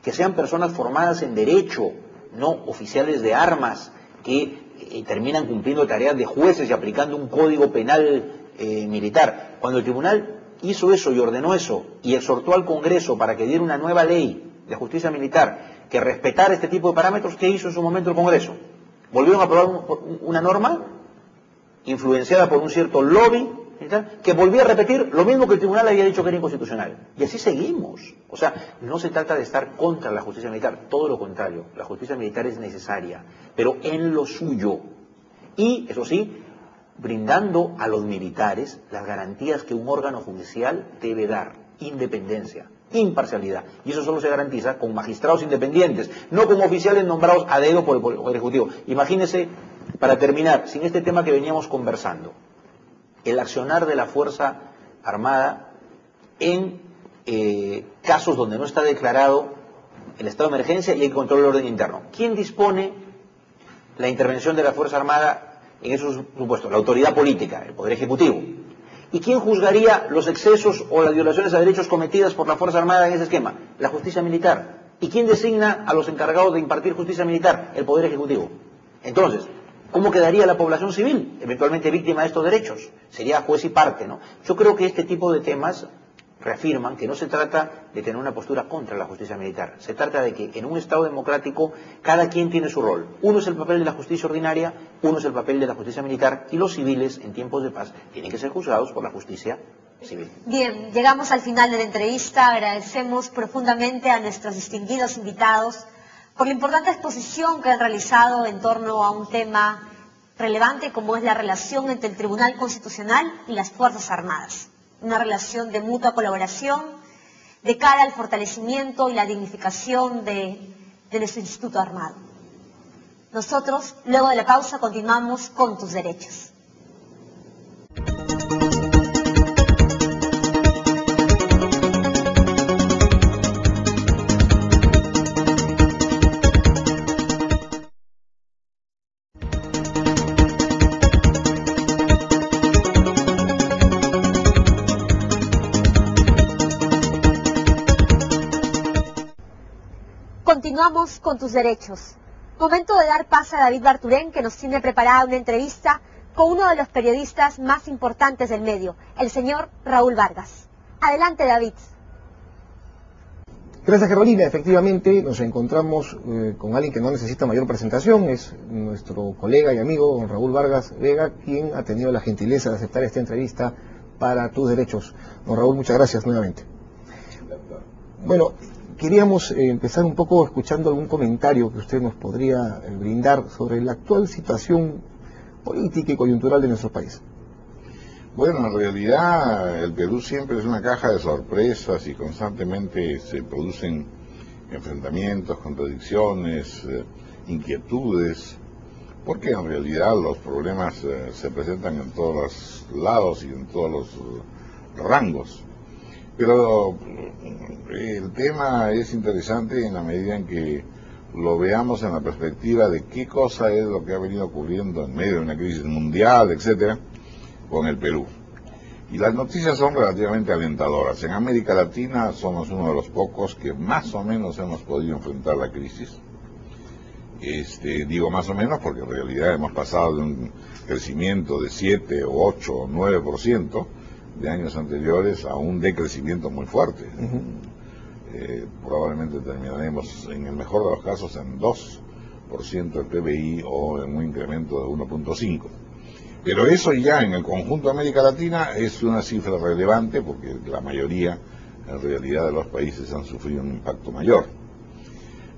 que sean personas formadas en derecho, no oficiales de armas que terminan cumpliendo tareas de jueces y aplicando un código penal militar. Cuando el tribunal hizo eso y ordenó eso y exhortó al Congreso para que diera una nueva ley de justicia militar que respetara este tipo de parámetros, ¿qué hizo en su momento el Congreso? Volvieron a aprobar una norma influenciada por un cierto lobby militar que volvía a repetir lo mismo que el tribunal había dicho que era inconstitucional. Y así seguimos. O sea, no se trata de estar contra la justicia militar, todo lo contrario. La justicia militar es necesaria, pero en lo suyo. Y, eso sí, brindando a los militares las garantías que un órgano judicial debe dar: independencia, imparcialidad. Y eso solo se garantiza con magistrados independientes, no con oficiales nombrados a dedo por el Poder Ejecutivo. Imagínense, para terminar, sin este tema que veníamos conversando, el accionar de la Fuerza Armada en casos donde no está declarado el estado de emergencia y hay que controlar el orden interno. ¿Quién dispone la intervención de la Fuerza Armada en esos supuestos? La autoridad política, el Poder Ejecutivo. ¿Y quién juzgaría los excesos o las violaciones a derechos cometidas por la Fuerza Armada en ese esquema? La justicia militar. ¿Y quién designa a los encargados de impartir justicia militar? El Poder Ejecutivo. Entonces, ¿cómo quedaría la población civil, eventualmente víctima de estos derechos? Sería juez y parte, ¿no? Yo creo que este tipo de temas reafirman que no se trata de tener una postura contra la justicia militar. Se trata de que en un Estado democrático cada quien tiene su rol. Uno es el papel de la justicia ordinaria, uno es el papel de la justicia militar, y los civiles en tiempos de paz tienen que ser juzgados por la justicia civil. Bien, llegamos al final de la entrevista. Agradecemos profundamente a nuestros distinguidos invitados por la importante exposición que han realizado en torno a un tema relevante como es la relación entre el Tribunal Constitucional y las Fuerzas Armadas. Una relación de mutua colaboración de cara al fortalecimiento y la dignificación de nuestro Instituto Armado. Nosotros, luego de la pausa, continuamos con Tus Derechos. Continuamos con Tus Derechos. Momento de dar paso a David Barturén, que nos tiene preparada una entrevista con uno de los periodistas más importantes del medio, el señor Raúl Vargas. Adelante, David. Gracias, Carolina. Efectivamente, nos encontramos con alguien que no necesita mayor presentación. Es nuestro colega y amigo, don Raúl Vargas Vega, quien ha tenido la gentileza de aceptar esta entrevista para Tus Derechos. Don Raúl, muchas gracias nuevamente. Bueno, queríamos empezar un poco escuchando algún comentario que usted nos podría brindar sobre la actual situación política y coyuntural de nuestro país. Bueno, en realidad el Perú siempre es una caja de sorpresas y constantemente se producen enfrentamientos, contradicciones, inquietudes, porque en realidad los problemas se presentan en todos los lados y en todos los rangos. Pero el tema es interesante en la medida en que lo veamos en la perspectiva de qué cosa es lo que ha venido ocurriendo en medio de una crisis mundial, etcétera, con el Perú. Y las noticias son relativamente alentadoras. En América Latina somos uno de los pocos que más o menos hemos podido enfrentar la crisis. Digo más o menos porque en realidad hemos pasado de un crecimiento de 7 o 8 o 9% de años anteriores a un decrecimiento muy fuerte. Probablemente terminaremos, en el mejor de los casos, en 2% del PBI o en un incremento de 1.5%. Pero eso ya en el conjunto de América Latina es una cifra relevante porque la mayoría, en realidad, de los países han sufrido un impacto mayor.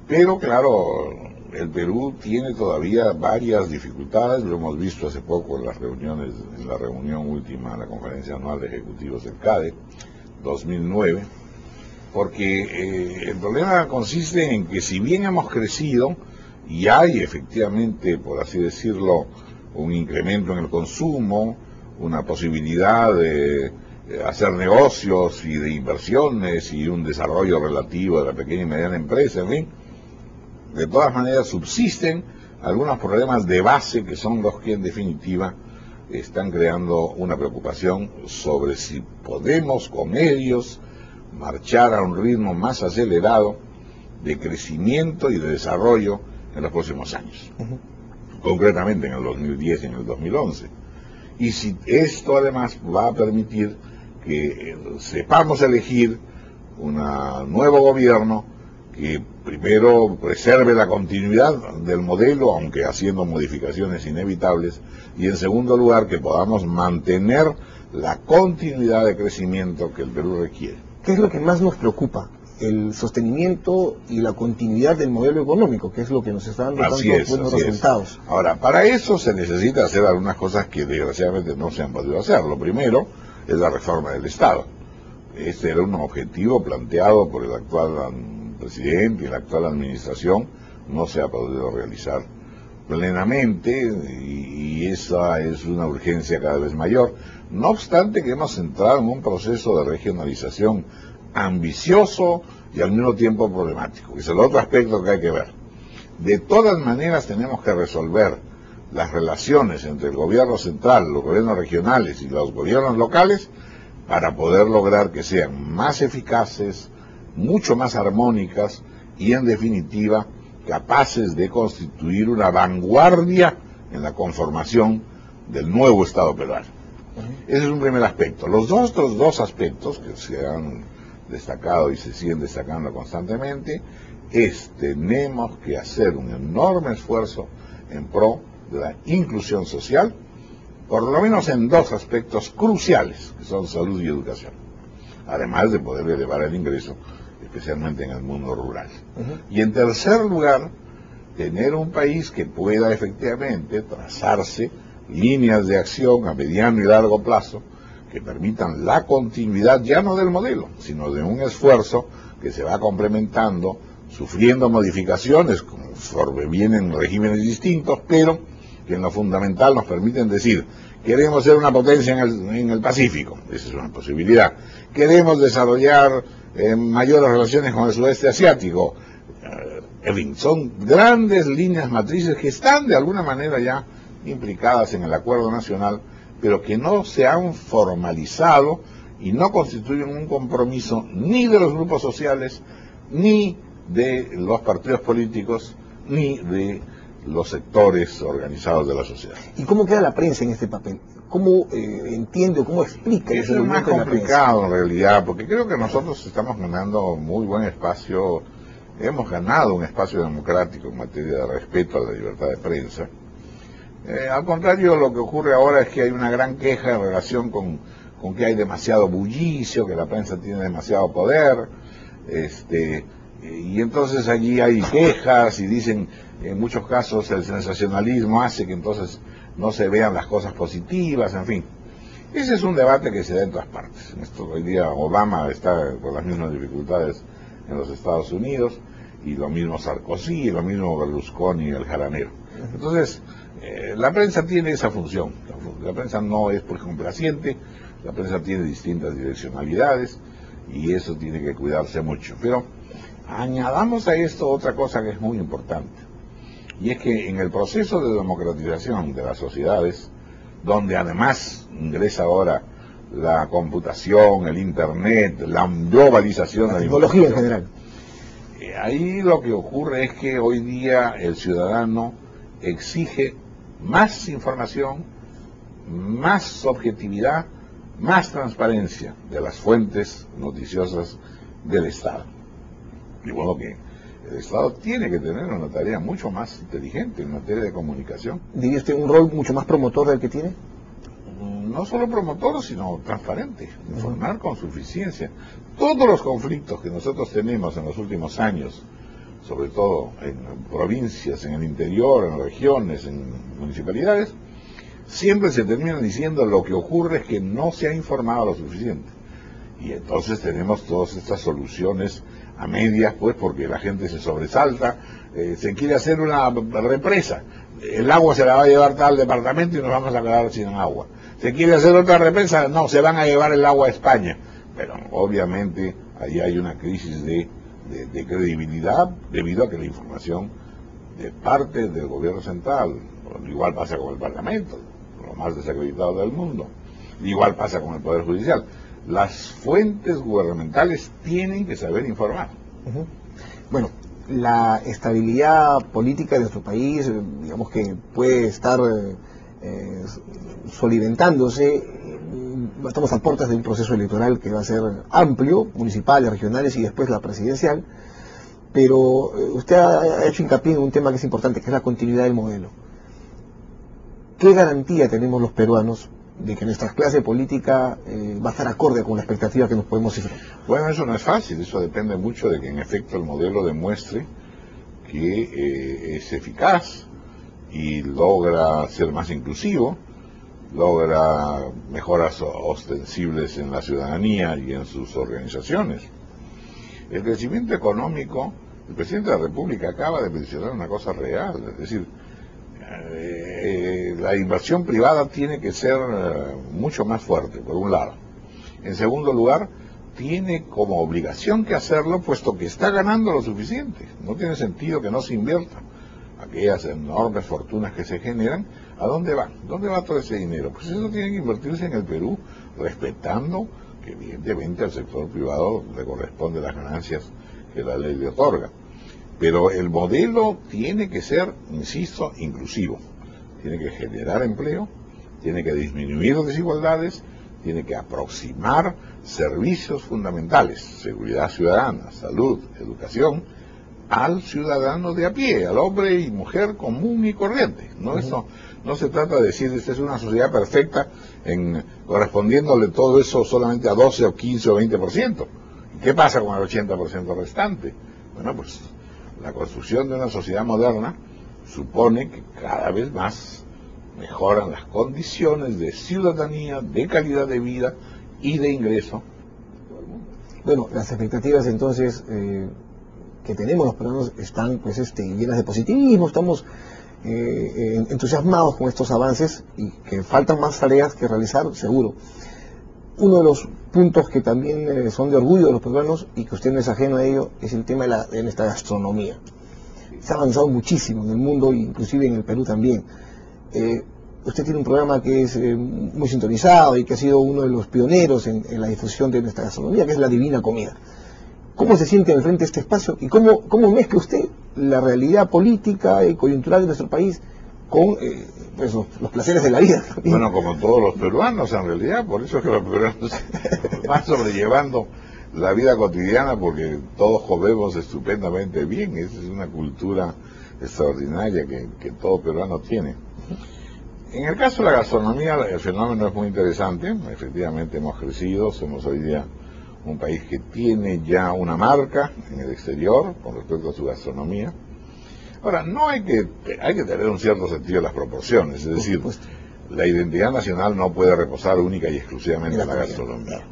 Pero claro, el Perú tiene todavía varias dificultades, lo hemos visto hace poco en las reuniones, en la reunión última de la Conferencia Anual de Ejecutivos del CADE 2009, porque el problema consiste en que si bien hemos crecido y hay efectivamente, por así decirlo, un incremento en el consumo, una posibilidad de hacer negocios y de inversiones y un desarrollo relativo de la pequeña y mediana empresa, en fin, de todas maneras subsisten algunos problemas de base que son los que en definitiva están creando una preocupación sobre si podemos con ellos marchar a un ritmo más acelerado de crecimiento y de desarrollo en los próximos años, concretamente en el 2010 y en el 2011. Y si esto además va a permitir que sepamos elegir un nuevo gobierno que primero preserve la continuidad del modelo, aunque haciendo modificaciones inevitables, y en segundo lugar que podamos mantener la continuidad de crecimiento que el Perú requiere. ¿Qué es lo que más nos preocupa? El sostenimiento y la continuidad del modelo económico, que es lo que nos está dando tantos buenos resultados. Ahora, para eso se necesita hacer algunas cosas que desgraciadamente no se han podido hacer. Lo primero es la reforma del Estado. Este era un objetivo planteado por el actual presidente y la actual administración, no se ha podido realizar plenamente y esa es una urgencia cada vez mayor. No obstante que hemos entrado en un proceso de regionalización ambicioso y al mismo tiempo problemático. Ese es el otro aspecto que hay que ver. De todas maneras tenemos que resolver las relaciones entre el gobierno central, los gobiernos regionales y los gobiernos locales para poder lograr que sean más eficaces, mucho más armónicas y en definitiva capaces de constituir una vanguardia en la conformación del nuevo Estado peruano. Ese es un primer aspecto. Los otros dos aspectos que se han destacado y se siguen destacando constantemente es tenemos que hacer un enorme esfuerzo en pro de la inclusión social, por lo menos en dos aspectos cruciales, que son salud y educación, además de poder elevar el ingreso, especialmente en el mundo rural. Y en tercer lugar, tener un país que pueda efectivamente trazarse líneas de acción a mediano y largo plazo que permitan la continuidad ya no del modelo, sino de un esfuerzo que se va complementando, sufriendo modificaciones conforme vienen regímenes distintos, pero que en lo fundamental nos permiten decir, queremos ser una potencia en el Pacífico, esa es una posibilidad, queremos desarrollar mayores relaciones con el sudeste asiático, en fin, son grandes líneas matrices que están de alguna manera ya implicadas en el acuerdo nacional, pero que no se han formalizado y no constituyen un compromiso ni de los grupos sociales, ni de los partidos políticos, ni de los sectores organizados de la sociedad. ¿Y cómo queda la prensa en este papel? ¿Cómo entiende o cómo explica ese movimiento? Es más complicado en realidad, porque creo que nosotros estamos ganando muy buen espacio, hemos ganado un espacio democrático en materia de respeto a la libertad de prensa. Al contrario, lo que ocurre ahora es que hay una gran queja en relación con que hay demasiado bullicio, que la prensa tiene demasiado poder, Y entonces allí hay quejas y dicen, en muchos casos el sensacionalismo hace que entonces no se vean las cosas positivas, en fin. Ese es un debate que se da en todas partes. Hoy día Obama está con las mismas dificultades en los Estados Unidos, y lo mismo Sarkozy, y lo mismo Berlusconi, el jaranero. Entonces, la prensa tiene esa función. La prensa no es por complaciente, la prensa tiene distintas direccionalidades, y eso tiene que cuidarse mucho. Pero añadamos a esto otra cosa que es muy importante, y es que en el proceso de democratización de las sociedades, donde además ingresa ahora la computación, el internet, la globalización, la tecnología en general, ahí lo que ocurre es que hoy día el ciudadano exige más información, más objetividad, más transparencia de las fuentes noticiosas del Estado. De modo que el Estado tiene que tener una tarea mucho más inteligente en materia de comunicación. ¿Diría usted un rol mucho más promotor del que tiene? No solo promotor, sino transparente, informar con suficiencia. Todos los conflictos que nosotros tenemos en los últimos años, sobre todo en provincias, en el interior, en regiones, en municipalidades, siempre se terminan diciendo lo que ocurre es que no se ha informado lo suficiente. Y entonces tenemos todas estas soluciones a medias, pues, porque la gente se sobresalta, se quiere hacer una represa, el agua se la va a llevar tal departamento y nos vamos a quedar sin agua. Se quiere hacer otra represa, no, se van a llevar el agua a España. Pero obviamente ahí hay una crisis de credibilidad debido a que la información de parte del gobierno central, igual pasa con el Parlamento, lo más desacreditado del mundo, igual pasa con el Poder Judicial. Las fuentes gubernamentales tienen que saber informar. Bueno, la estabilidad política de nuestro país, digamos que puede estar solidimentándose. Estamos a puertas de un proceso electoral que va a ser amplio, municipales, regionales y después la presidencial, pero usted ha hecho hincapié en un tema que es importante, que es la continuidad del modelo. ¿Qué garantía tenemos los peruanos de que nuestra clase política va a estar acorde con la expectativa que nos podemos cifrar? Bueno, eso no es fácil, eso depende mucho de que en efecto el modelo demuestre que es eficaz y logra ser más inclusivo, logra mejoras ostensibles en la ciudadanía y en sus organizaciones. El crecimiento económico, el presidente de la República acaba de mencionar una cosa real, es decir, la inversión privada tiene que ser mucho más fuerte, por un lado. En segundo lugar, tiene como obligación que hacerlo, puesto que está ganando lo suficiente. No tiene sentido que no se invierta. Aquellas enormes fortunas que se generan, ¿a dónde van? ¿Dónde va todo ese dinero? Pues eso tiene que invertirse en el Perú, respetando que evidentemente al sector privado le corresponde las ganancias que la ley le otorga. Pero el modelo tiene que ser, insisto, inclusivo. Tiene que generar empleo, tiene que disminuir desigualdades, tiene que aproximar servicios fundamentales, seguridad ciudadana, salud, educación, al ciudadano de a pie, al hombre y mujer común y corriente. Eso no se trata de decir, esta es una sociedad perfecta, correspondiéndole todo eso solamente a 12 o 15 o 20%. ¿Qué pasa con el 80% restante? Bueno, pues la construcción de una sociedad moderna supone que cada vez más mejoran las condiciones de ciudadanía, de calidad de vida y de ingreso. Bueno, las expectativas entonces que tenemos los peruanos están pues llenas de positivismo, estamos entusiasmados con estos avances y que faltan más tareas que realizar, seguro. Uno de los puntos que también son de orgullo de los peruanos y que usted no es ajeno a ello es el tema de nuestra gastronomía. Se ha avanzado muchísimo en el mundo, inclusive en el Perú también. Usted tiene un programa que es muy sintonizado y que ha sido uno de los pioneros en la difusión de nuestra gastronomía, que es La Divina Comida. ¿Cómo se siente al frente de este espacio y cómo mezcla usted la realidad política y coyuntural de nuestro país con pues, los placeres de la vida? Bueno, como todos los peruanos en realidad, por eso es que los peruanos van sobrellevando la vida cotidiana, porque todos comemos estupendamente bien. Esa es una cultura extraordinaria que todo peruano tiene. En el caso de la gastronomía, el fenómeno es muy interesante. Efectivamente hemos crecido, somos hoy día un país que tiene ya una marca en el exterior con respecto a su gastronomía. Ahora, no hay que tener un cierto sentido de las proporciones, es decir, la identidad nacional no puede reposar única y exclusivamente en la gastronomía.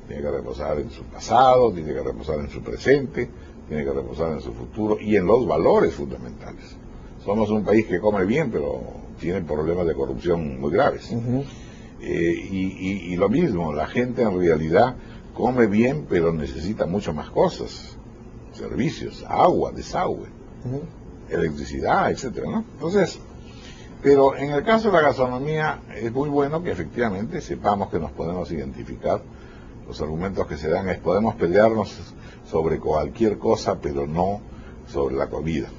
Tiene que reposar en su pasado, tiene que reposar en su presente, tiene que reposar en su futuro y en los valores fundamentales. Somos un país que come bien, pero tiene problemas de corrupción muy graves. Y lo mismo, la gente en realidad come bien, pero necesita mucho más cosas, servicios, agua, desagüe, electricidad, etcétera, ¿no? Entonces, pero en el caso de la gastronomía es muy bueno que efectivamente sepamos que nos podemos identificar. Los argumentos que se dan es podemos pelearnos sobre cualquier cosa, pero no sobre la comida.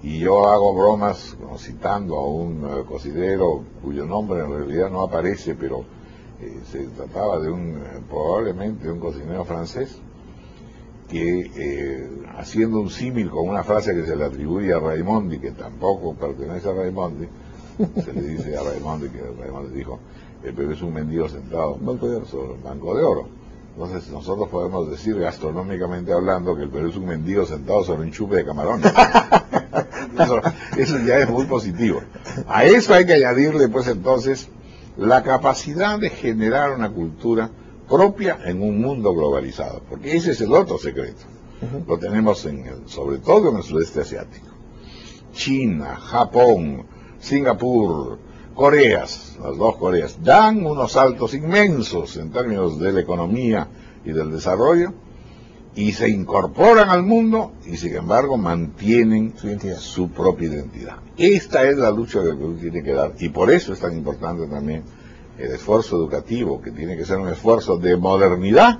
Y yo hago bromas citando a un cocinero cuyo nombre en realidad no aparece, pero se trataba de probablemente un cocinero francés que haciendo un símil con una frase que se le atribuye a Raimondi, que tampoco pertenece a Raimondi, se le dice a Raimondi que Raimondi dijo: el Perú es un mendigo sentado sobre un banco de oro. Entonces nosotros podemos decir gastronómicamente hablando que el Perú es un mendigo sentado sobre un chupe de camarones. Eso ya es muy positivo. A eso hay que añadirle pues entonces la capacidad de generar una cultura propia en un mundo globalizado, porque ese es el otro secreto. Lo tenemos sobre todo en el sudeste asiático. China, Japón, Singapur, Coreas, las dos Coreas, dan unos saltos inmensos en términos de la economía y del desarrollo, y se incorporan al mundo y sin embargo mantienen su propia identidad. Esta es la lucha que el Perú tiene que dar, y por eso es tan importante también el esfuerzo educativo, que tiene que ser un esfuerzo de modernidad,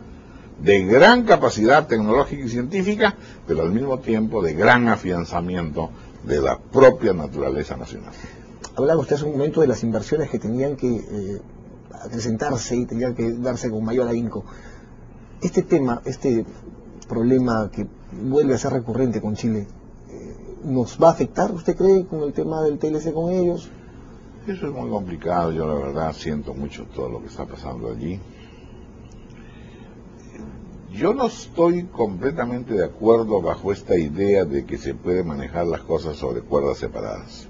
de gran capacidad tecnológica y científica, pero al mismo tiempo de gran afianzamiento de la propia naturaleza nacional. Hablaba usted hace un momento de las inversiones que tenían que acrecentarse y tenían que darse con mayor ahínco. Este tema, este problema que vuelve a ser recurrente con Chile, ¿nos va a afectar, usted cree, con el tema del TLC con ellos? Eso es muy complicado. Yo la verdad siento mucho todo lo que está pasando allí. Yo no estoy completamente de acuerdo bajo esta idea de que se puede manejar las cosas sobre cuerdas separadas.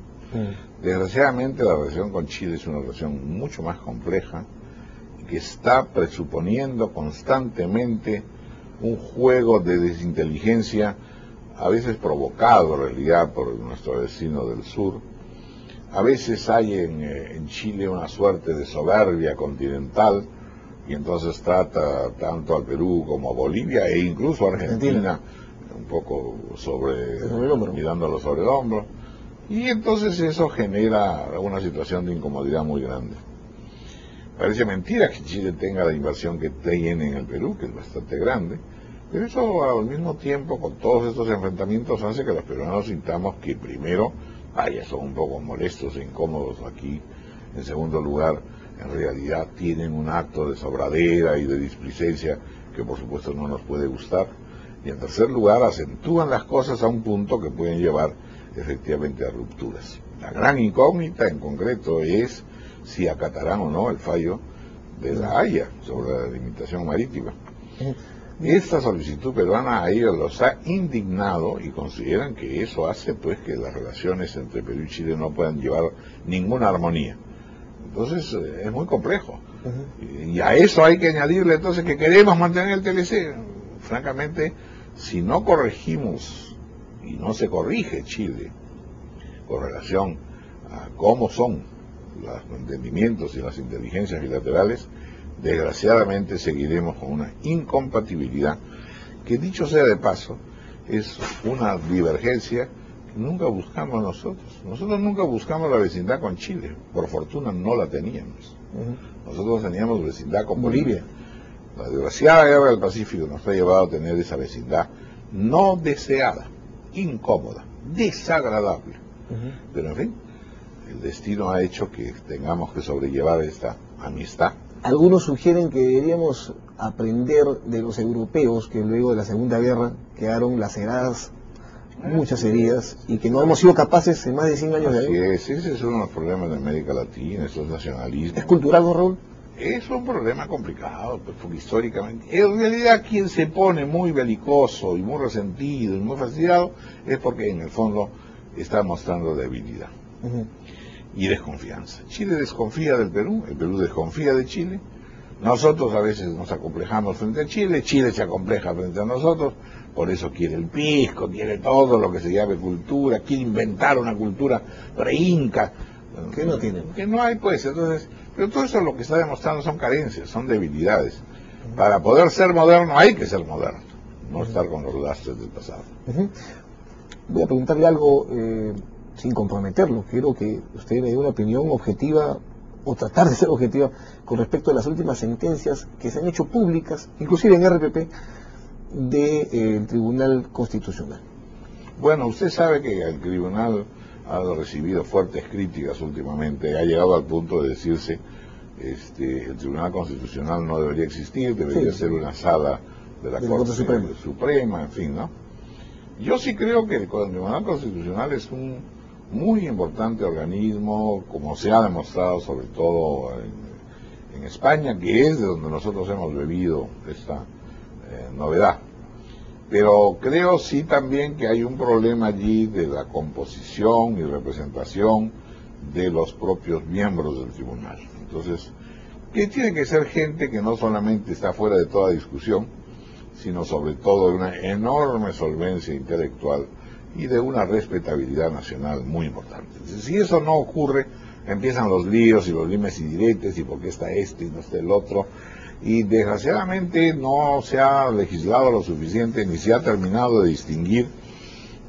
Desgraciadamente la relación con Chile es una relación mucho más compleja, que está presuponiendo constantemente un juego de desinteligencia, a veces provocado en realidad por nuestro vecino del sur. A veces hay en Chile una suerte de soberbia continental, y entonces trata tanto al Perú como a Bolivia e incluso a Argentina un poco mirándolo sobre el hombro, y entonces eso genera una situación de incomodidad muy grande. Parece mentira que Chile tenga la inversión que tiene en el Perú, que es bastante grande, pero eso al mismo tiempo, con todos estos enfrentamientos, hace que los peruanos sintamos que primero, son un poco molestos e incómodos aquí. En segundo lugar, en realidad tienen un acto de sobradera y de displicencia que por supuesto no nos puede gustar. Y en tercer lugar, acentúan las cosas a un punto que pueden llevar efectivamente a rupturas. La gran incógnita en concreto es si acatarán o no el fallo de la Haya sobre la limitación marítima. Esta solicitud peruana a ellos los ha indignado y consideran que eso hace pues que las relaciones entre Perú y Chile no puedan llevar ninguna armonía. Entonces es muy complejo. Y a eso hay que añadirle entonces que queremos mantener el TLC. Francamente, si no corregimos y no se corrige Chile con relación a cómo son los entendimientos y las inteligencias bilaterales, desgraciadamente seguiremos con una incompatibilidad que, dicho sea de paso, es una divergencia que nunca buscamos nosotros. Nosotros nunca buscamos la vecindad con Chile, por fortuna no la teníamos. Nosotros teníamos vecindad con Bolivia. La desgraciada guerra del Pacífico nos ha llevado a tener esa vecindad no deseada, incómoda, desagradable. Pero en fin, el destino ha hecho que tengamos que sobrellevar esta amistad. Algunos sugieren que deberíamos aprender de los europeos, que luego de la Segunda Guerra quedaron laceradas muchas heridas y que no hemos sido capaces en más de 100 años de Así es, ese es uno de los problemas de América Latina, esos nacionalismos. ¿Es cultural, don Raúl? Es un problema complicado, pues, porque históricamente, en realidad quien se pone muy belicoso y muy resentido y muy fastidiado es porque en el fondo está mostrando debilidad y desconfianza. Chile desconfía del Perú, el Perú desconfía de Chile, nosotros a veces nos acomplejamos frente a Chile, Chile se acompleja frente a nosotros, por eso quiere el pisco, quiere todo lo que se llame cultura, quiere inventar una cultura pre-inca, que no tiene, que no hay, pues. Entonces, pero todo eso lo que está demostrando son carencias, son debilidades. Para poder ser moderno hay que ser moderno, no estar con los lastres del pasado. Voy a preguntarle algo sin comprometerlo. Quiero que usted me dé una opinión objetiva, o tratar de ser objetiva, con respecto a las últimas sentencias que se han hecho públicas, inclusive en RPP, del Tribunal Constitucional. Bueno, usted sabe que el Tribunal ha recibido fuertes críticas últimamente, ha llegado al punto de decirse el Tribunal Constitucional no debería existir, debería ser una sala de la Corte Suprema, en fin, ¿no? Yo sí creo que el Tribunal Constitucional es un muy importante organismo, como se ha demostrado sobre todo en España, que es de donde nosotros hemos bebido esta novedad. Pero creo sí también que hay un problema allí de la composición y representación de los propios miembros del tribunal. Entonces, que tiene que ser gente que no solamente está fuera de toda discusión, sino sobre todo de una enorme solvencia intelectual y de una respetabilidad nacional muy importante. Entonces, si eso no ocurre, empiezan los líos y los dimes y diretes, y por qué está este y no está el otro, y desgraciadamente no se ha legislado lo suficiente ni se ha terminado de distinguir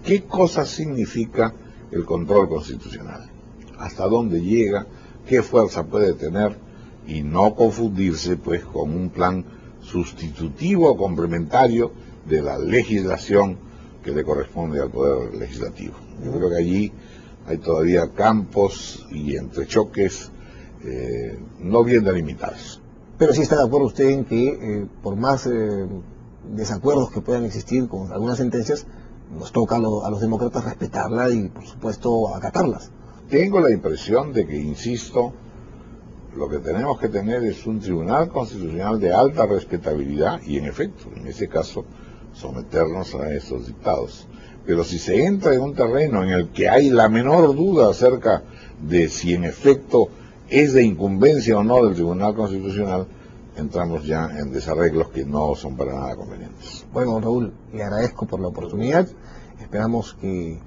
qué cosa significa el control constitucional, hasta dónde llega, qué fuerza puede tener, y no confundirse pues con un plan sustitutivo o complementario de la legislación que le corresponde al Poder Legislativo. Yo creo que allí hay todavía campos y entrechoques no bien delimitados. Pero sí está de acuerdo usted en que por más desacuerdos que puedan existir con algunas sentencias, nos toca a los demócratas respetarlas y por supuesto acatarlas. Tengo la impresión de que, insisto, lo que tenemos que tener es un Tribunal Constitucional de alta respetabilidad y, en efecto, en ese caso, someternos a esos dictados. Pero si se entra en un terreno en el que hay la menor duda acerca de si en efecto es de incumbencia o no del Tribunal Constitucional, entramos ya en desarreglos que no son para nada convenientes. Bueno, Raúl, le agradezco por la oportunidad. Esperamos que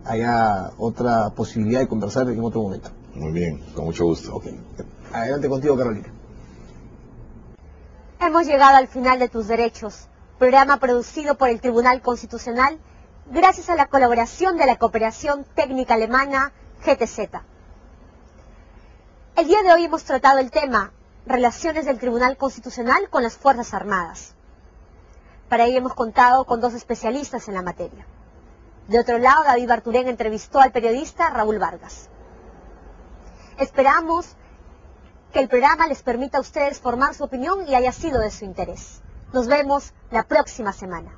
haya otra posibilidad de conversar en otro momento. Muy bien, con mucho gusto. Okay. Adelante contigo, Carolina. Hemos llegado al final de Tus Derechos, programa producido por el Tribunal Constitucional gracias a la colaboración de la Cooperación Técnica Alemana GTZ. El día de hoy hemos tratado el tema relaciones del Tribunal Constitucional con las Fuerzas Armadas. Para ello hemos contado con dos especialistas en la materia. De otro lado, David Barturén entrevistó al periodista Raúl Vargas. Esperamos que el programa les permita a ustedes formar su opinión y haya sido de su interés. Nos vemos la próxima semana.